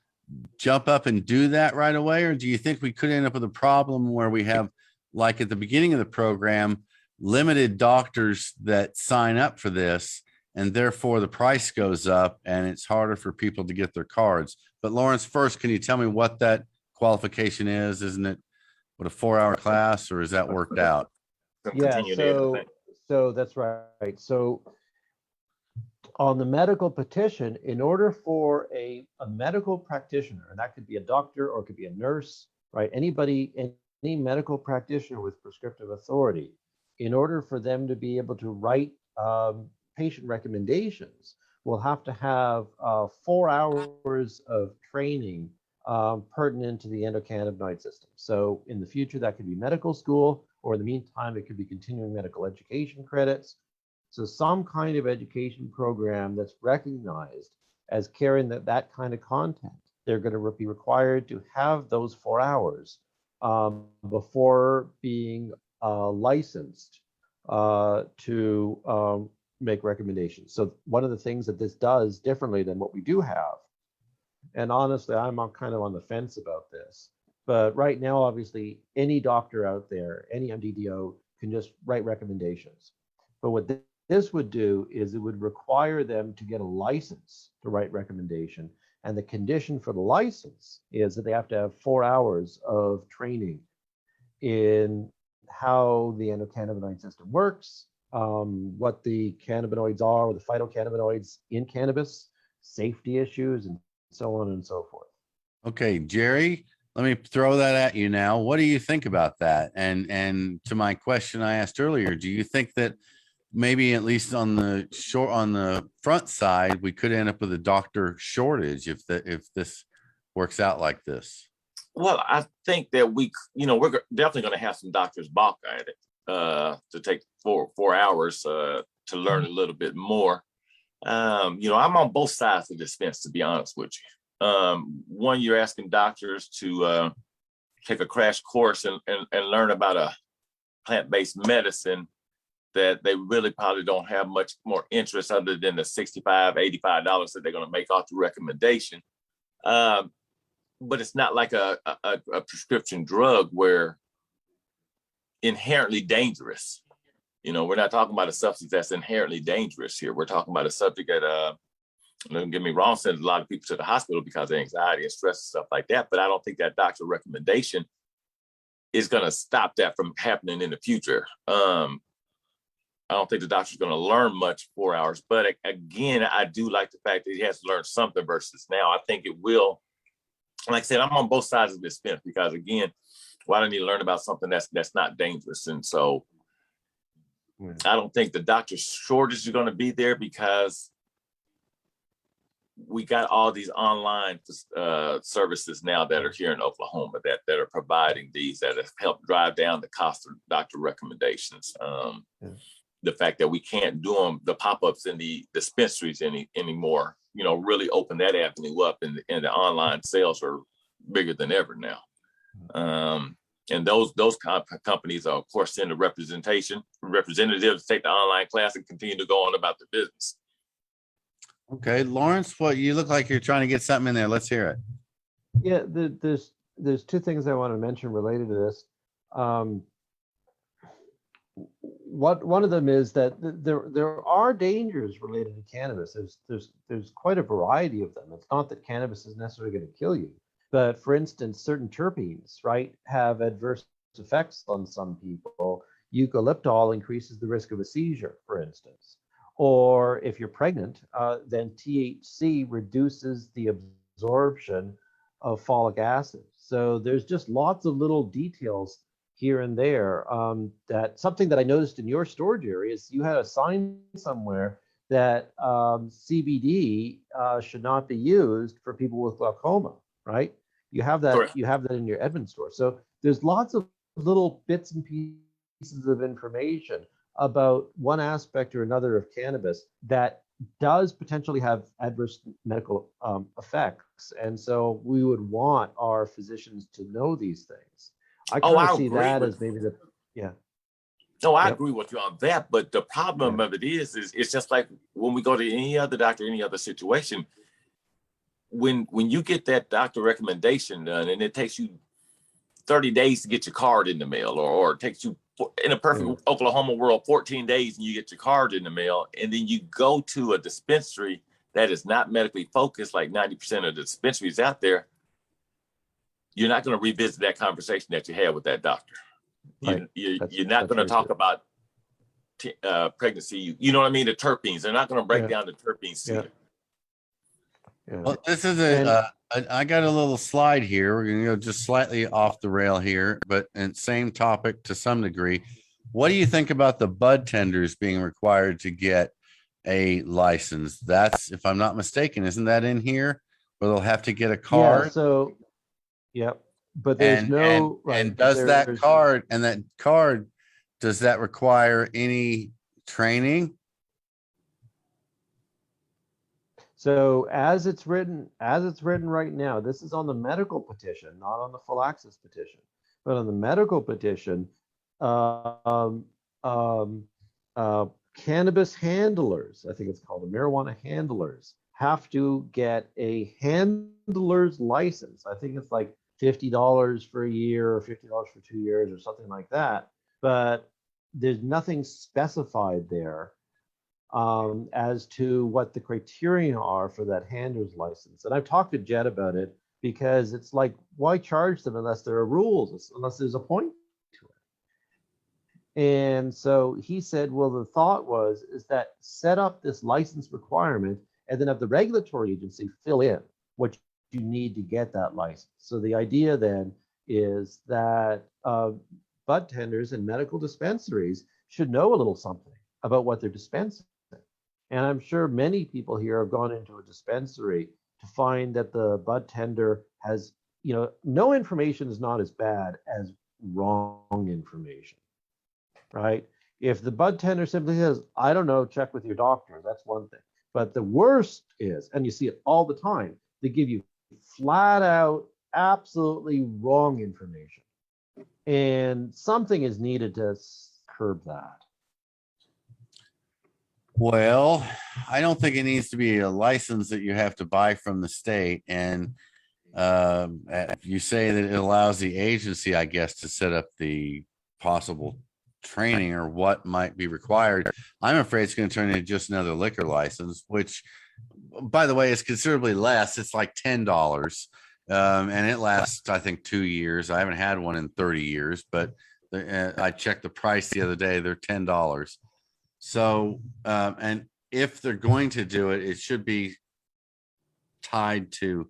jump up and do that right away? Or do you think we could end up with a problem where we have, like at the beginning of the program, limited doctors that sign up for this, and therefore the price goes up and it's harder for people to get their cards? But Lawrence, first, can you tell me what that qualification is? Isn't it a 4-hour class, or is that worked out? Yeah, so that's right. So on the medical petition, in order for a medical practitioner, and that could be a doctor or it could be a nurse, right? Any medical practitioner with prescriptive authority, in order for them to be able to write patient recommendations, will have to have 4 hours of training pertinent to the endocannabinoid system. So in the future, that could be medical school, or in the meantime, it could be continuing medical education credits. So some kind of education program that's recognized as carrying that kind of content. They're going to be required to have those 4 hours before being licensed to make recommendations. So one of the things that this does differently than what we do have, and honestly, I'm kind of on the fence about this, but right now, obviously, any doctor out there, any MDDO can just write recommendations. But what this would do is it would require them to get a license to write recommendation. And the condition for the license is that they have to have 4 hours of training in how the endocannabinoid system works, what the cannabinoids are, or the phytocannabinoids in cannabis, safety issues, and so on and so forth. Okay, Jerry, let me throw that at you now. What do you think about that? And to my question I asked earlier, do you think that maybe at least on the front side, we could end up with a doctor shortage if this works out like this? Well, I think that we're definitely going to have some doctors balk at it to take 4 hours to learn a little bit more. I'm on both sides of this fence, to be honest with you. One, you're asking doctors to take a crash course and learn about a plant-based medicine that they really probably don't have much more interest other than the $65, $85 that they're going to make off the recommendation. But it's not like a prescription drug where inherently dangerous. We're not talking about a substance that's inherently dangerous here. We're talking about a subject that, don't get me wrong, sends a lot of people to the hospital because of anxiety and stress and stuff like that. But I don't think that doctor recommendation is going to stop that from happening in the future. I don't think the doctor's going to learn much 4 hours. But again, I do like the fact that he has to learn something versus now. I think it will. Like I said, I'm on both sides of this fence because, again, why do I need to learn about something that's not dangerous? And so I don't think the doctor shortage is going to be there because we got all these online services now that are here in Oklahoma that are providing these, that have helped drive down the cost of doctor recommendations. The fact that we can't do them, the pop-ups in the dispensaries anymore, really open that avenue up, and the online sales are bigger than ever now. And those companies are, of course, send a representatives take the online class and continue to go on about the business. Okay, Lawrence, what you look like you're trying to get something in there. Let's hear it. Yeah, there's two things I want to mention related to this. One of them is that there are dangers related to cannabis. There's quite a variety of them. It's not that cannabis is necessarily going to kill you, but for instance, certain terpenes, right, have adverse effects on some people. Eucalyptol increases the risk of a seizure, for instance. Or if you're pregnant, then THC reduces the absorption of folic acid. So there's just lots of little details here and there. That something that I noticed in your storage area is you had a sign somewhere that CBD should not be used for people with glaucoma, right? You have that. Correct. You have that in your Edmond store. So there's lots of little bits and pieces of information about one aspect or another of cannabis that does potentially have adverse medical effects. And so we would want our physicians to know these things. I kind of see that as maybe No, I agree with you on that. But the problem of it is it's just like when we go to any other doctor, any other situation, when you get that doctor recommendation done and it takes you 30 days to get your card in the mail, or it takes you, in a perfect Oklahoma world, 14 days and you get your card in the mail, and then you go to a dispensary that is not medically focused, like 90% of the dispensaries out there, you're not going to revisit that conversation that you had with that doctor. Right. You're not going to talk about pregnancy. You know what I mean? The terpenes. They're not going to break down the terpenes to you. Well, this is I got a little slide here. We're going to go just slightly off the rail here, but same topic to some degree. What do you think about the bud tenders being required to get a license? That's, if I'm not mistaken, isn't that in here? Where they'll have to get a card? Yeah, so, but there's does that card, does that require any training So as it's written right now, this is on the medical petition, not on the full access petition, but on the medical petition, um, um, cannabis handlers, I think it's called the marijuana handlers, have to get a handler's license. I think it's like $50 for a year or $50 for 2 years or something like that. But there's nothing specified there as to what the criteria are for that handler's license. And I've talked to Jed about it because it's like, why charge them unless there are rules, unless there's a point to it? And so he said, well, the thought is that set up this license requirement and then have the regulatory agency fill in what you need to get that license. So the idea then is that bud tenders and medical dispensaries should know a little something about what they're dispensing. And I'm sure many people here have gone into a dispensary to find that the bud tender has, no information is not as bad as wrong information, right? If the bud tender simply says, I don't know, check with your doctor, that's one thing. But the worst is, and you see it all the time, they give you flat out, absolutely wrong information. And something is needed to curb that. Well, I don't think it needs to be a license that you have to buy from the state. And you say that it allows the agency, I guess, to set up the possible training or what might be required. I'm afraid it's going to turn into just another liquor license, which, by the way, is considerably less. It's like $10. And it lasts, I think, 2 years. I haven't had one in 30 years, but I checked the price the other day. They're $10. So, and if they're going to do it, it should be tied to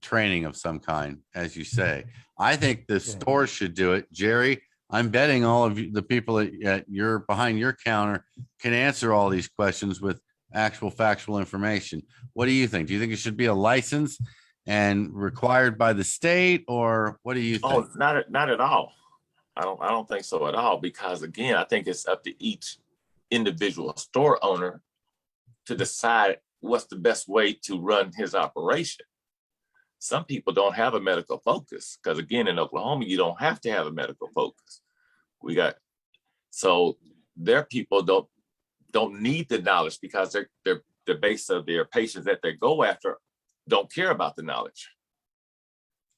training of some kind, as you say. I think the store should do it. Jerry, I'm betting all of you, the people at your behind your counter can answer all these questions with actual factual information. What do you think? Do you think it should be a license and required by the state, or what do you think? Oh, not at all. I don't think so at all, because again, I think it's up to each individual store owner to decide what's the best way to run his operation. Some people don't have a medical focus, because again, in Oklahoma, you don't have to have a medical focus. So their people don't need the knowledge, because the base of their patients that they go after don't care about the knowledge.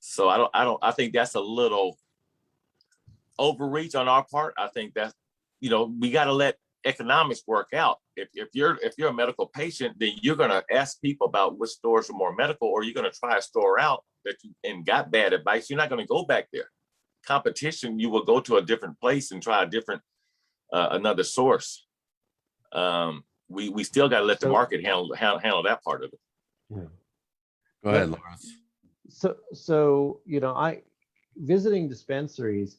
So I think that's a little overreach on our part. I think that, we got to let economics work out. If you're a medical patient, then you're going to ask people about which stores are more medical, or you're going to try a store out and got bad advice. You're not going to go back there. Competition, you will go to a different place and try a different another source. We still got to let the market handle that part of it. Yeah. Go ahead, Lawrence. So I visiting dispensaries,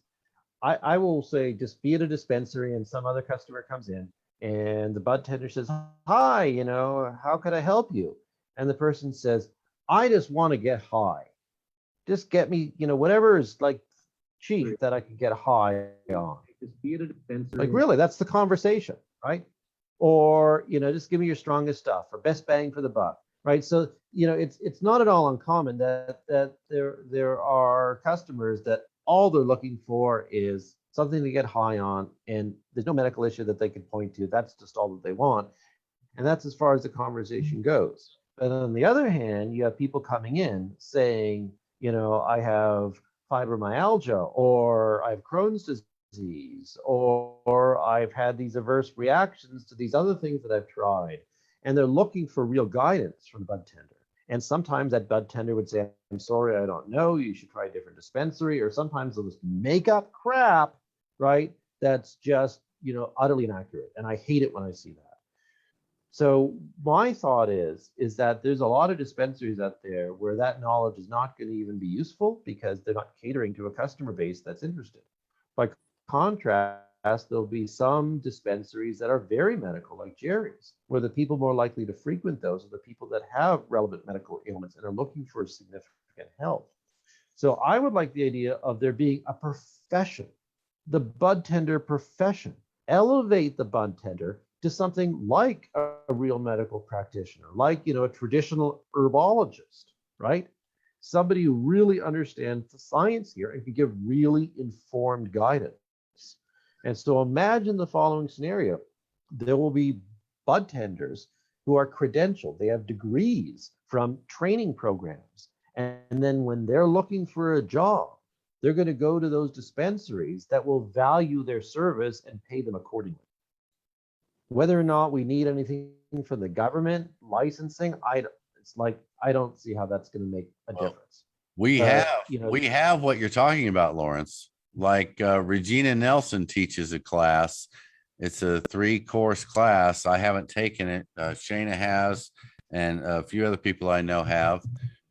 I will say, just be at a dispensary and some other customer comes in and the bud tender says, hi, how could I help you? And the person says, I just want to get high. Just get me, whatever is like cheap that I can get high on. Just be at a dispensary. Like, really, that's the conversation, right? Or, just give me your strongest stuff or best bang for the buck, right? So, it's not at all uncommon that there are customers that all they're looking for is something to get high on, and there's no medical issue that they can point to. That's just all that they want. And that's as far as the conversation goes. But on the other hand, you have people coming in saying, I have fibromyalgia, or I have Crohn's disease, or I've had these adverse reactions to these other things that I've tried. And they're looking for real guidance from the bud tender. And sometimes that bud tender would say, I'm sorry, I don't know. You should try a different dispensary. Or sometimes they'll just make up crap, right? That's just, utterly inaccurate. And I hate it when I see that. So my thought is that there's a lot of dispensaries out there where that knowledge is not going to even be useful, because they're not catering to a customer base that's interested. By contrast, there'll be some dispensaries that are very medical, like Jerry's, where the people more likely to frequent those are the people that have relevant medical ailments and are looking for significant help. So I would like the idea of there being a profession, the bud tender profession. Elevate the bud tender to something like a real medical practitioner, like, a traditional herbologist, right? Somebody who really understands the science here and can give really informed guidance. And so imagine the following scenario. There will be bud tenders who are credentialed. They have degrees from training programs. And then when they're looking for a job, they're going to go to those dispensaries that will value their service and pay them accordingly. Whether or not we need anything from the government licensing, I don't see how that's going to make a difference. We have what you're talking about, Lawrence. Like Regina Nelson teaches a class. It's a 3-course class. I haven't taken it. Shayna has, and a few other people I know have.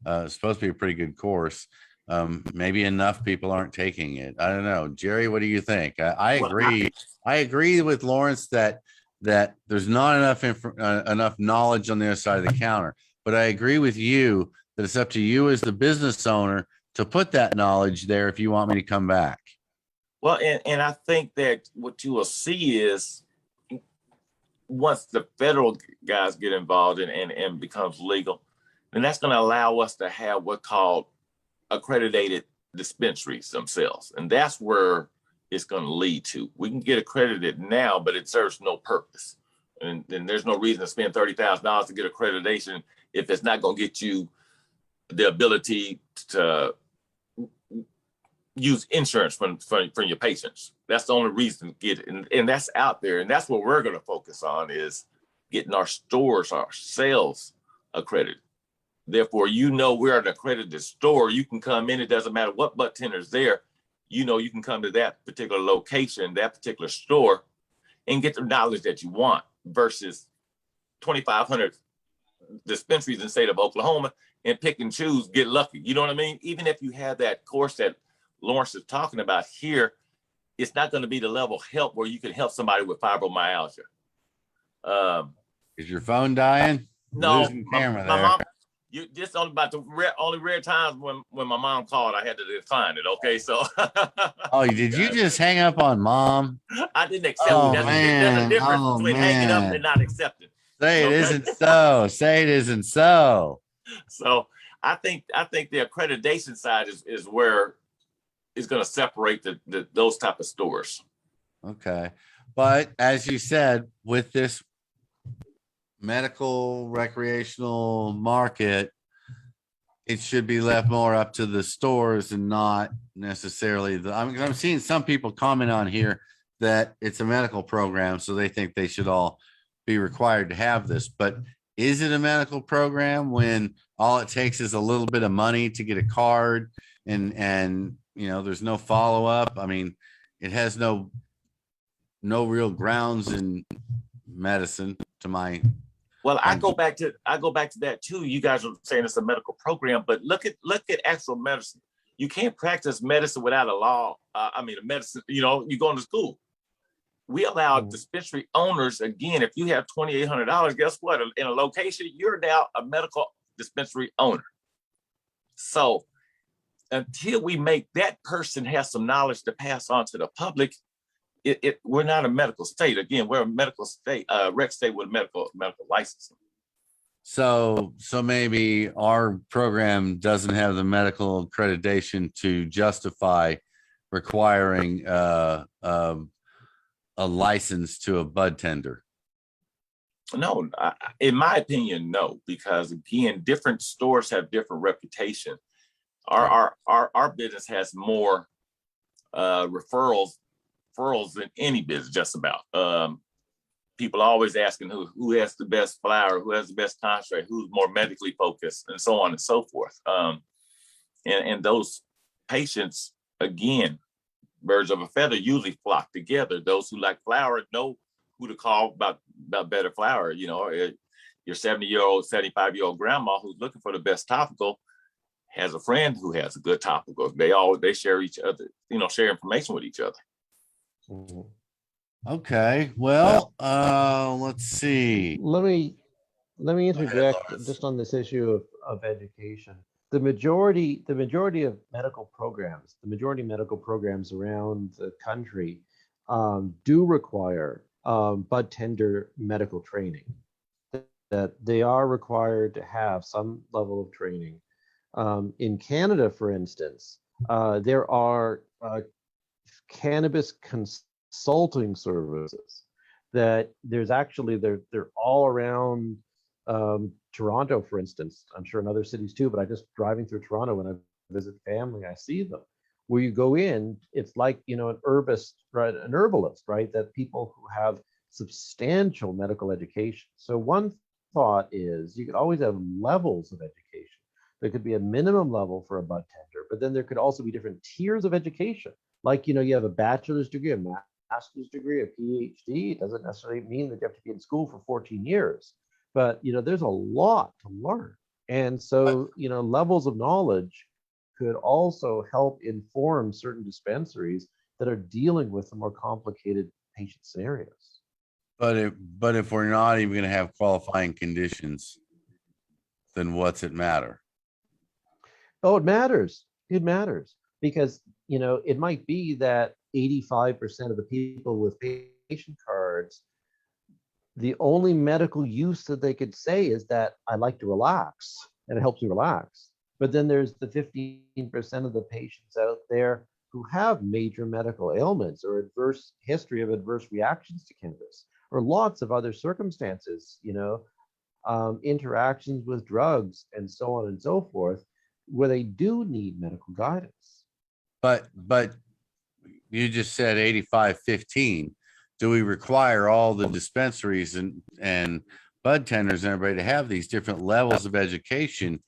It's supposed to be a pretty good course. Maybe enough people aren't taking it. I don't know. Jerry, what do you think? I agree. I agree with Lawrence that there's not enough knowledge on the other side of the counter. But I agree with you that it's up to you as the business owner to put that knowledge there if you want me to come back. Well, and I think that what you will see is once the federal guys get involved and becomes legal, then that's going to allow us to have what's called accredited dispensaries themselves. And that's where it's going to lead to. We can get accredited now, but it serves no purpose. And there's no reason to spend $30,000 to get accreditation if it's not going to get you the ability to use insurance from your patients. That's the only reason to get it. And that's out there. And that's what we're going to focus on, is getting our stores, our sales accredited. Therefore, we're an accredited store. You can come in. It doesn't matter what bud tender's there. You can come to that particular location, that particular store, and get the knowledge that you want versus 2,500 dispensaries in the state of Oklahoma and pick and choose, get lucky. You know what I mean? Even if you have that course that Lawrence is talking about here, it's not going to be the level of help where you can help somebody with fibromyalgia. Is your phone dying? No, Losing camera my there. mom. This only about the only rare times when my mom called, I had to decline it. Okay, so. Oh, did you just hang up on Mom? I didn't accept Oh, it. man. There's a difference Oh, between hanging up man. and not accepting. Say it Okay. isn't so. Say it isn't so. So I think the accreditation side is where it's going to separate those type of stores. Okay. But as you said, with this medical recreational market, it should be left more up to the stores and not necessarily I'm seeing some people comment on here that it's a medical program, so they think they should all be required to have this. But is it a medical program when all it takes is a little bit of money to get a card and there's no follow-up? I mean, it has no real grounds in medicine to my. Well, I go back to that too. You guys are saying it's a medical program, but look at actual medicine. You can't practice medicine without a law. A medicine, you're going to school. We allow dispensary owners, again, if you have $2,800, guess what? In a location, you're now a medical dispensary owner. So until we make that person have some knowledge to pass on to the public, we're not a medical state. Again, we're a medical state, rec state with medical licensing. So maybe our program doesn't have the medical accreditation to justify requiring a license to a bud tender. No, in my opinion, no, because again, different stores have different reputation. Our business has more referrals than any business, just about. People are always asking who has the best flower, who has the best concentrate, who's more medically focused, and so on and so forth. And those patients, again, birds of a feather, usually flock together. Those who like flower know who to call about better flower. Your 70-year-old, 75-year-old grandma who's looking for the best topical has a friend who has a good topical. They share each other, share information with each other. Okay, well, let's see. Let me interject Lawrence. just on this issue of education. The majority of medical programs, around the country do require bud tender medical training, that they are required to have some level of training. In Canada, for instance, there are cannabis consulting services that there's actually they're all around Toronto, for instance. I'm sure in other cities too, but I just driving through Toronto when I visit family, I see them. Where you go in, it's like, you know, an herbist, right? An herbalist, right? That people who have substantial medical education. So one thought is you could always have levels of education. There could be a minimum level for a bud tender, but then there could also be different tiers of education. Like, you know, you have a bachelor's degree, a master's degree, a PhD. It doesn't necessarily mean that you have to be in school for 14 years, but, you know, there's a lot to learn. And so, you know, levels of knowledge could also help inform certain dispensaries that are dealing with the more complicated patient scenarios. But if we're not even going to have qualifying conditions, then what's it matter? Oh, it matters. It matters because, you know, it might be that 85% of the people with patient cards, the only medical use that they could say is that I like to relax and it helps me relax. But then there's the 15% of the patients out there who have major medical ailments or adverse history of adverse reactions to cannabis or lots of other circumstances, you know, interactions with drugs and so on and so forth, where they do need medical guidance. But you just said 85-15. Do we require all the dispensaries and bud tenders and everybody to have these different levels of education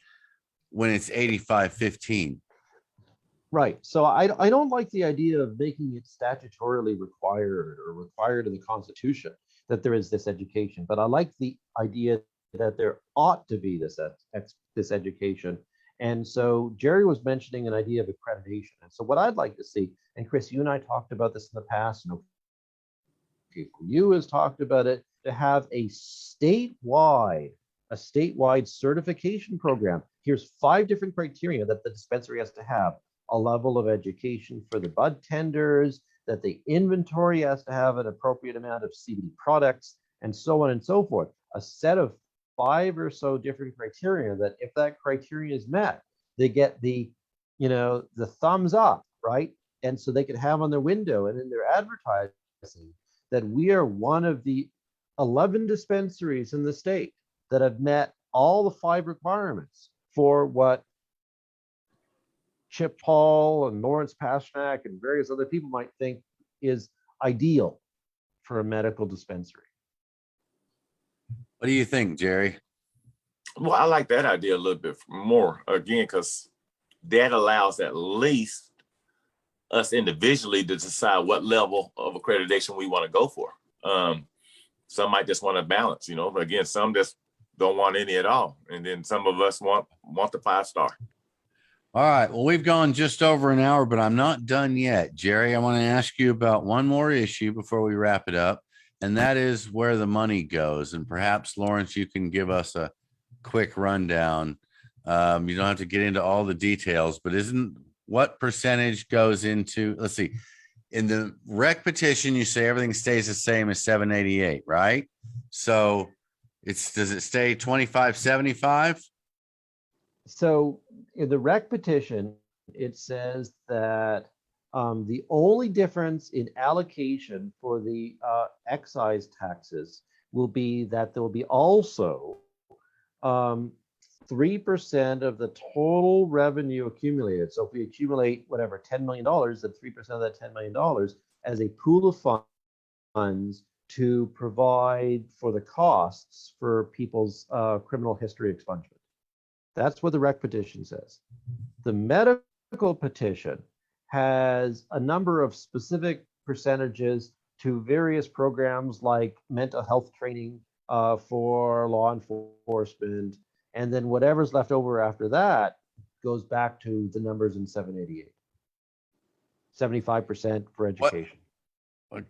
when it's 85-15? Right. So I don't like the idea of making it statutorily required or required in the Constitution that there is this education, but I like the idea that there ought to be this education. And so Jerry was mentioning an idea of accreditation. And so what I'd like to see, and Chris, you and I talked about this in the past, you know, you has talked about it, to have a statewide certification program. Here's 5 different criteria that the dispensary has to have: a level of education for the bud tenders, that the inventory has to have an appropriate amount of CBD products, and so on and so forth. A set of 5 or so different criteria that if that criteria is met, they get the, you know, the thumbs up, right? And so they could have on their window and in their advertising that we are one of the 11 dispensaries in the state that have met all the 5 requirements for what Chip Paul and Lawrence Pasternack and various other people might think is ideal for a medical dispensary. What do you think, Jerry? Well, I like that idea a little bit more, again, because that allows at least us individually to decide what level of accreditation we want to go for. Some might just want to balance, you know, but again, some just don't want any at all. And then some of us want the 5-star. All right. Well, we've gone just over an hour, but I'm not done yet. Jerry, I want to ask you about one more issue before we wrap it up, and that is where the money goes. And perhaps, Lawrence, you can give us a quick rundown. You don't have to get into all the details, but what percentage goes into, let's see, in the rec petition, you say everything stays the same as 788, right? So does it stay 25-75? So in the rec petition, it says that the only difference in allocation for the excise taxes will be that there will be also 3% of the total revenue accumulated. So if we accumulate whatever, $10 million, then 3% of that $10 million as a pool of funds to provide for the costs for people's criminal history expungement. That's what the rec petition says. The medical petition has a number of specific percentages to various programs like mental health training for law enforcement. And then whatever's left over after that goes back to the numbers in 788. 75% for education.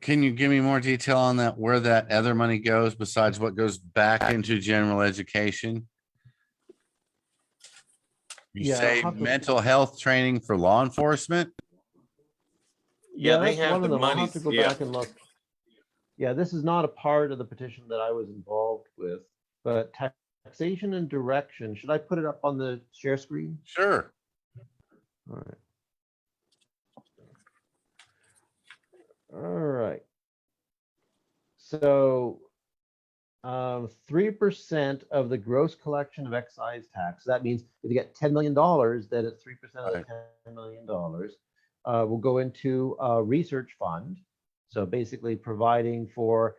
Can you give me more detail on that, where that other money goes besides what goes back into general education? You say mental health training for law enforcement? Yeah, they have one the of them. I'll money. have to go back and look. Yeah, this is not a part of the petition that I was involved with, but taxation and direction. Should I put it up on the share screen? Sure. All right. All right. So 3% of the gross collection of excise tax. That means if you get $10 million, then it's 3% of the $10 million will go into a research fund. So basically providing for,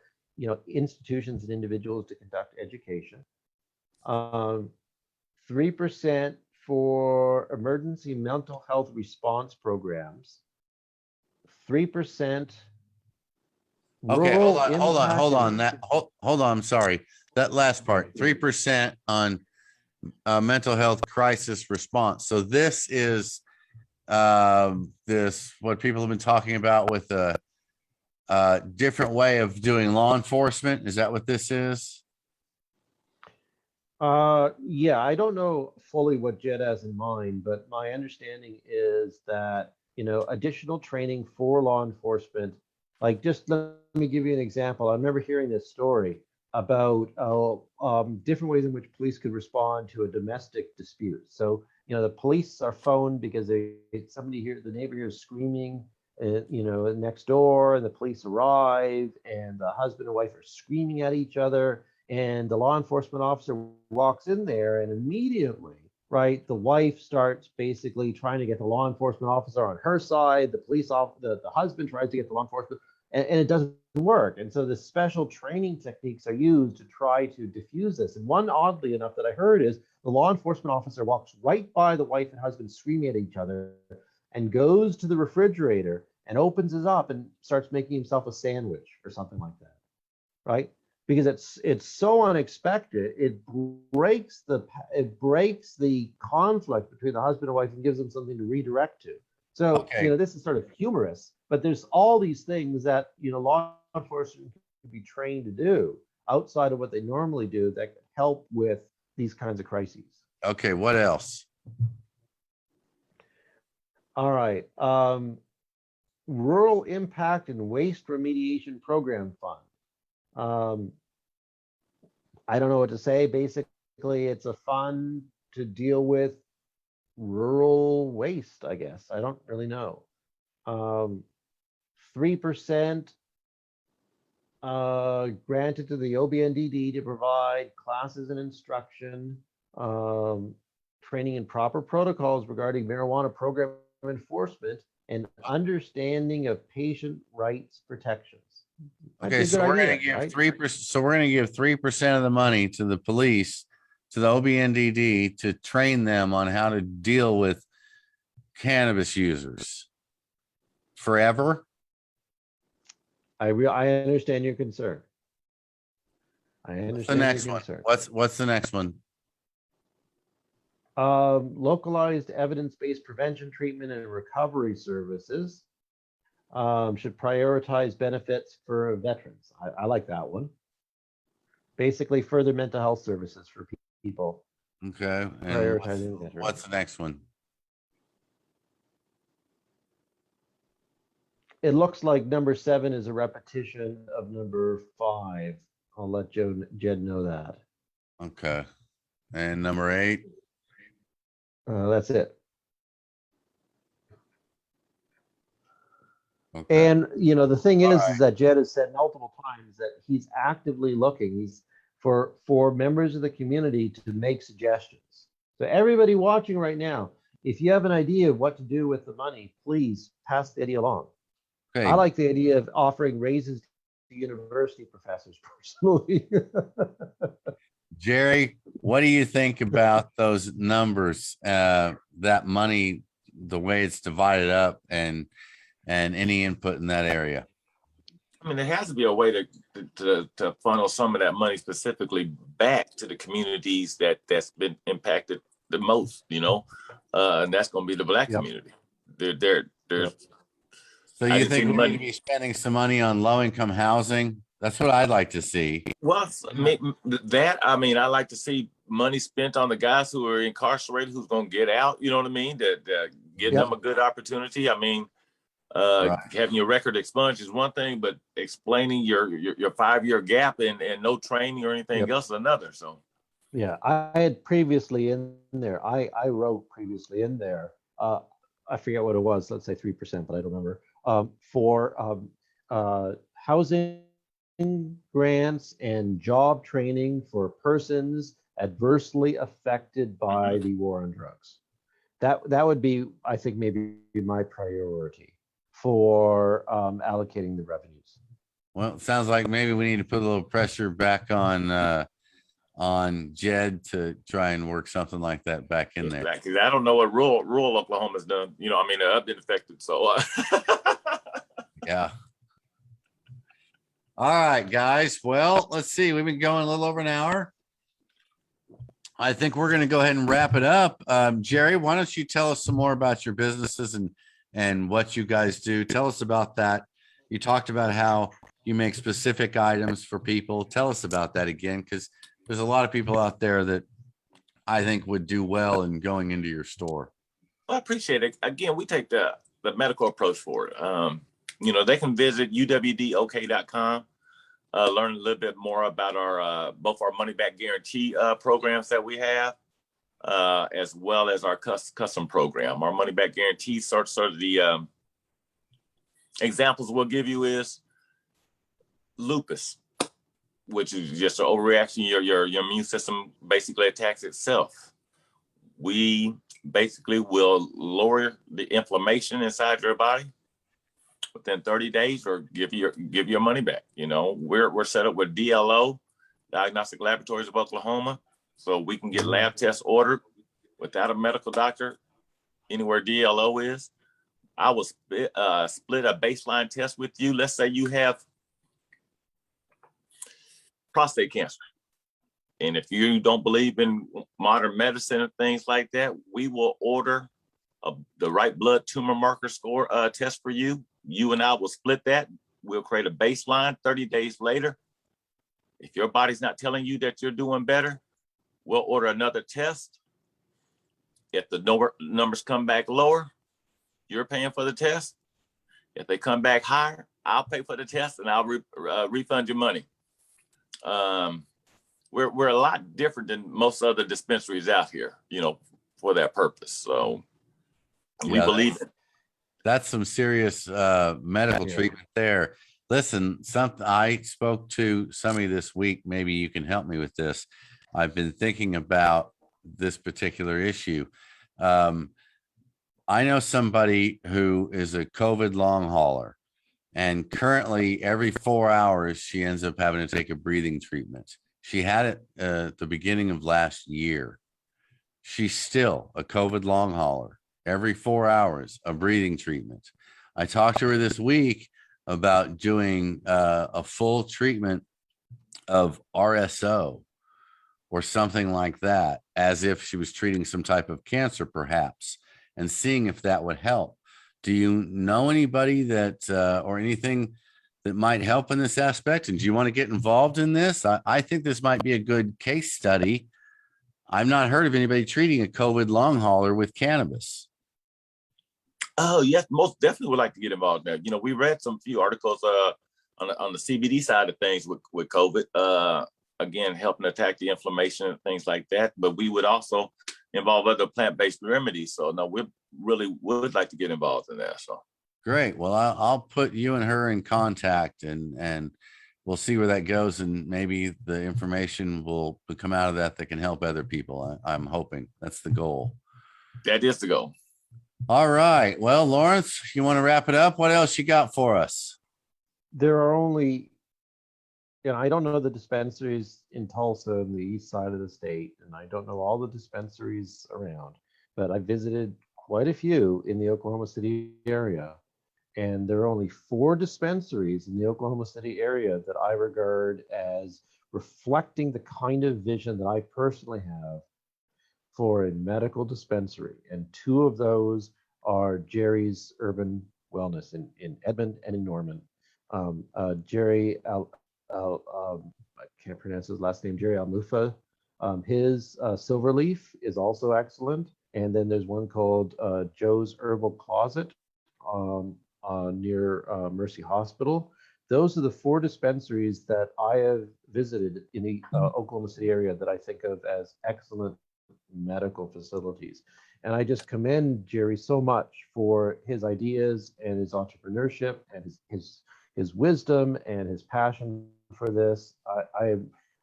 institutions and individuals to conduct education. 3% for emergency mental health response programs. 3%. Okay, hold on. Hold on. I'm sorry. That last part, 3% on mental health crisis response. So this is what people have been talking about with a different way of doing law enforcement. Is that what this is? Yeah, I don't know fully what Jed has in mind, but my understanding is that, additional training for law enforcement, like just let me give you an example. I remember hearing this story about different ways in which police could respond to a domestic dispute. So, the police are phoned because the neighbor here is screaming, next door, and the police arrive, and the husband and wife are screaming at each other. And the law enforcement officer walks in there, and immediately, right, the wife starts basically trying to get the law enforcement officer on her side. The husband tries to get the law enforcement, and it doesn't work. And so the special training techniques are used to try to diffuse this. And one, oddly enough, that I heard is the law enforcement officer walks right by the wife and husband screaming at each other and goes to the refrigerator and opens it up and starts making himself a sandwich or something like that, right? Because it's so unexpected, it breaks the conflict between the husband and wife and gives them something to redirect to. So Okay. this is sort of humorous, but there's all these things that law enforcement can be trained to do outside of what they normally do that can help with these kinds of crises. Okay, what else? All right, Rural Impact and Waste Remediation Program Fund. I don't know what to say. Basically, it's a fund to deal with rural waste, I guess. I don't really know. 3% granted to the OBNDD to provide classes and instruction, training in proper protocols regarding marijuana program enforcement, and understanding of patient rights protections. Okay, so we're going to give 3%. So we're going to give 3% of the money to the police, to the OBNDD, to train them on how to deal with cannabis users forever. I understand your concern. What's the next one? What's the next one? Localized evidence-based prevention, treatment, and recovery services. Should prioritize benefits for veterans. I like that one. Basically, further mental health services for people. Okay. Prioritizing veterans. What's the next one? It looks like number 7 is a repetition of number 5. I'll let Jed know that. Okay. And number 8? That's it. Okay. And the thing is that Jed has said multiple times that he's actively looking for members of the community to make suggestions. So everybody watching right now, if you have an idea of what to do with the money, please pass the idea along. Okay. I like the idea of offering raises to university professors personally. Jerry, what do you think about those numbers, that money, the way it's divided up, and any input in that area? I mean, there has to be a way to funnel some of that money specifically back to the communities that's been impacted the most, and that's going to be the Black community. So you think we need to be spending some money on low-income housing? That's what I'd like to see. Well, I like to see money spent on the guys who are incarcerated, who's going to get out, you know what I mean? That give them a good opportunity. I mean, Right. Having your record expunged is one thing, but explaining your 5-year gap and no training or anything Yep. else is another. So Yeah, I had previously in there, I wrote previously in there, I forget what it was, let's say 3%, but I don't remember, for housing grants and job training for persons adversely affected by the war on drugs. That would be, I think, maybe my priority for allocating the revenues. Well, it sounds like maybe we need to put a little pressure back on Jed to try and work something like that back in there. exactly. I don't know what rural Oklahoma's done. You know, I mean, I've been affected. So Yeah. All right, guys. Well, let's see. We've been going a little over an hour. I think we're going to go ahead and wrap it up. Jerry, why don't you tell us some more about your businesses and what you guys do? Tell us about that. You talked about how you make specific items for people. Tell us about that again, because there's a lot of people out there that I think would do well in going into your store. I appreciate it. Again, we take the medical approach for it. You know, they can visit uwdok.com, learn a little bit more about our both our money back guarantee programs that we have, as well as our custom program. Our money back guarantee sort of the examples we'll give you is lupus, which is just an overreaction. Your immune system basically attacks itself. We basically will lower the inflammation inside your body within 30 days, or give your money back. You know, we're set up with DLO, Diagnostic Laboratories of Oklahoma, so we can get lab tests ordered without a medical doctor anywhere DLO is. I will split a baseline test with you. Let's say you have prostate cancer, and if you don't believe in modern medicine and things like that, we will order the right blood tumor marker score test for you. You and I will split that. We'll create a baseline 30 days later. If your body's not telling you that you're doing better, we'll order another test. If the numbers come back lower, you're paying for the test. If they come back higher, I'll pay for the test and I'll refund your money. We're a lot different than most other dispensaries out here, you know, for that purpose. So we believe it. That's some serious medical treatment there. Listen, I spoke to somebody this week. Maybe you can help me with this. I've been thinking about this particular issue. I know somebody who is a COVID long hauler, and currently every 4 hours she ends up having to take a breathing treatment. She had it at the beginning of last year. She's still a COVID long hauler. Every 4 hours, a breathing treatment. I talked to her this week about doing a full treatment of RSO or something like that, as if she was treating some type of cancer, perhaps, and seeing if that would help. Do you know anybody that or anything that might help in this aspect? And do you want to get involved in this? I think this might be a good case study. I've not heard of anybody treating a COVID long hauler with cannabis. Oh, yes, most definitely would like to get involved in that. You know, we read some few articles on the CBD side of things with COVID, again, helping attack the inflammation and things like that. But we would also involve other plant-based remedies. So no, we really would like to get involved in that. So great. Well, I'll put you and her in contact, and we'll see where that goes. And maybe the information will come out of that can help other people. I'm hoping that's the goal. That is the goal. All right. Well, Lawrence, you want to wrap it up? What else you got for us? There are only, I don't know the dispensaries in Tulsa on the east side of the state, and I don't know all the dispensaries around, but I visited quite a few in the Oklahoma City area, and there are only 4 dispensaries in the Oklahoma City area that I regard as reflecting the kind of vision that I personally have for a medical dispensary, and 2 of those are Jerry's Urban Wellness in Edmond and in Norman. Jerry, I can't pronounce his last name, Jerry Almufa. His Silverleaf is also excellent, and then there's one called Joe's Herbal Closet on near Mercy Hospital. Those are the 4 dispensaries that I have visited in the Oklahoma City area that I think of as excellent medical facilities. And I just commend Jerry so much for his ideas and his entrepreneurship and his wisdom and his passion for this.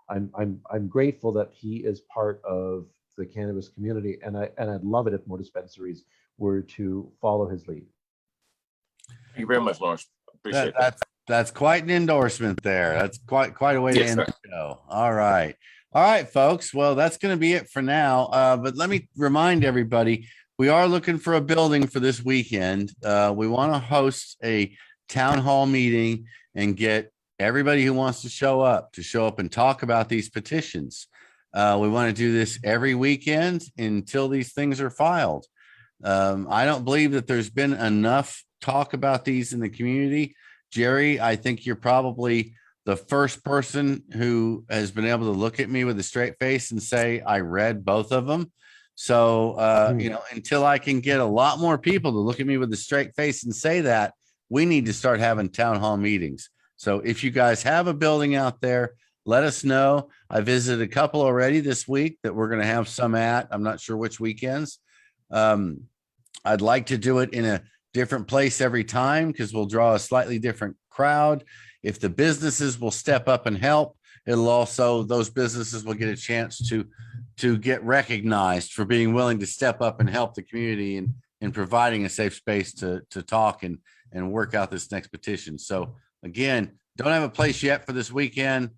I'm grateful that he is part of the cannabis community, and I'd love it if more dispensaries were to follow his lead. Thank you very much, Lawrence. Appreciate that. That's quite an endorsement there. That's quite a way to Yes, end sir. the show. All right, folks. Well, that's going to be it for now. But let me remind everybody, we are looking for a building for this weekend. We want to host a town hall meeting and get everybody who wants to show up and talk about these petitions. We want to do this every weekend until these things are filed. I don't believe that there's been enough talk about these in the community. Jerry, I think you're probably the first person who has been able to look at me with a straight face and say, I read both of them. So, until I can get a lot more people to look at me with a straight face and say that, we need to start having town hall meetings. So if you guys have a building out there, let us know. I visited a couple already this week that we're going to have some at. I'm not sure which weekends. I'd like to do it in a different place every time because we'll draw a slightly different crowd. If the businesses will step up and help, it'll also, those businesses will get a chance to get recognized for being willing to step up and help the community and in providing a safe space to talk and work out this next petition. So again, don't have a place yet for this weekend,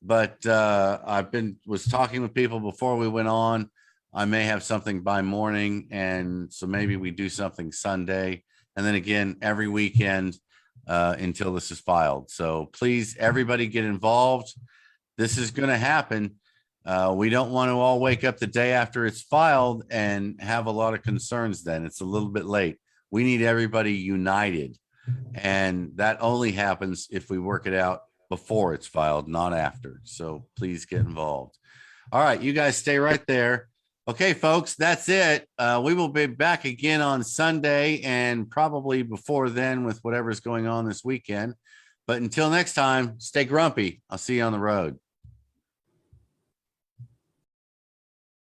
but was talking with people before we went on. I may have something by morning, and so maybe we do something Sunday, and then again every weekend until this is filed. So please, everybody, get involved. This is going to happen. We don't want to all wake up the day after it's filed and have a lot of concerns. Then it's a little bit late. We need everybody united, and that only happens if we work it out before it's filed, not after. So please get involved. All right, you guys stay right there. Okay, folks, that's it. We will be back again on Sunday and probably before then with whatever's going on this weekend. But until next time, stay grumpy. I'll see you on the road.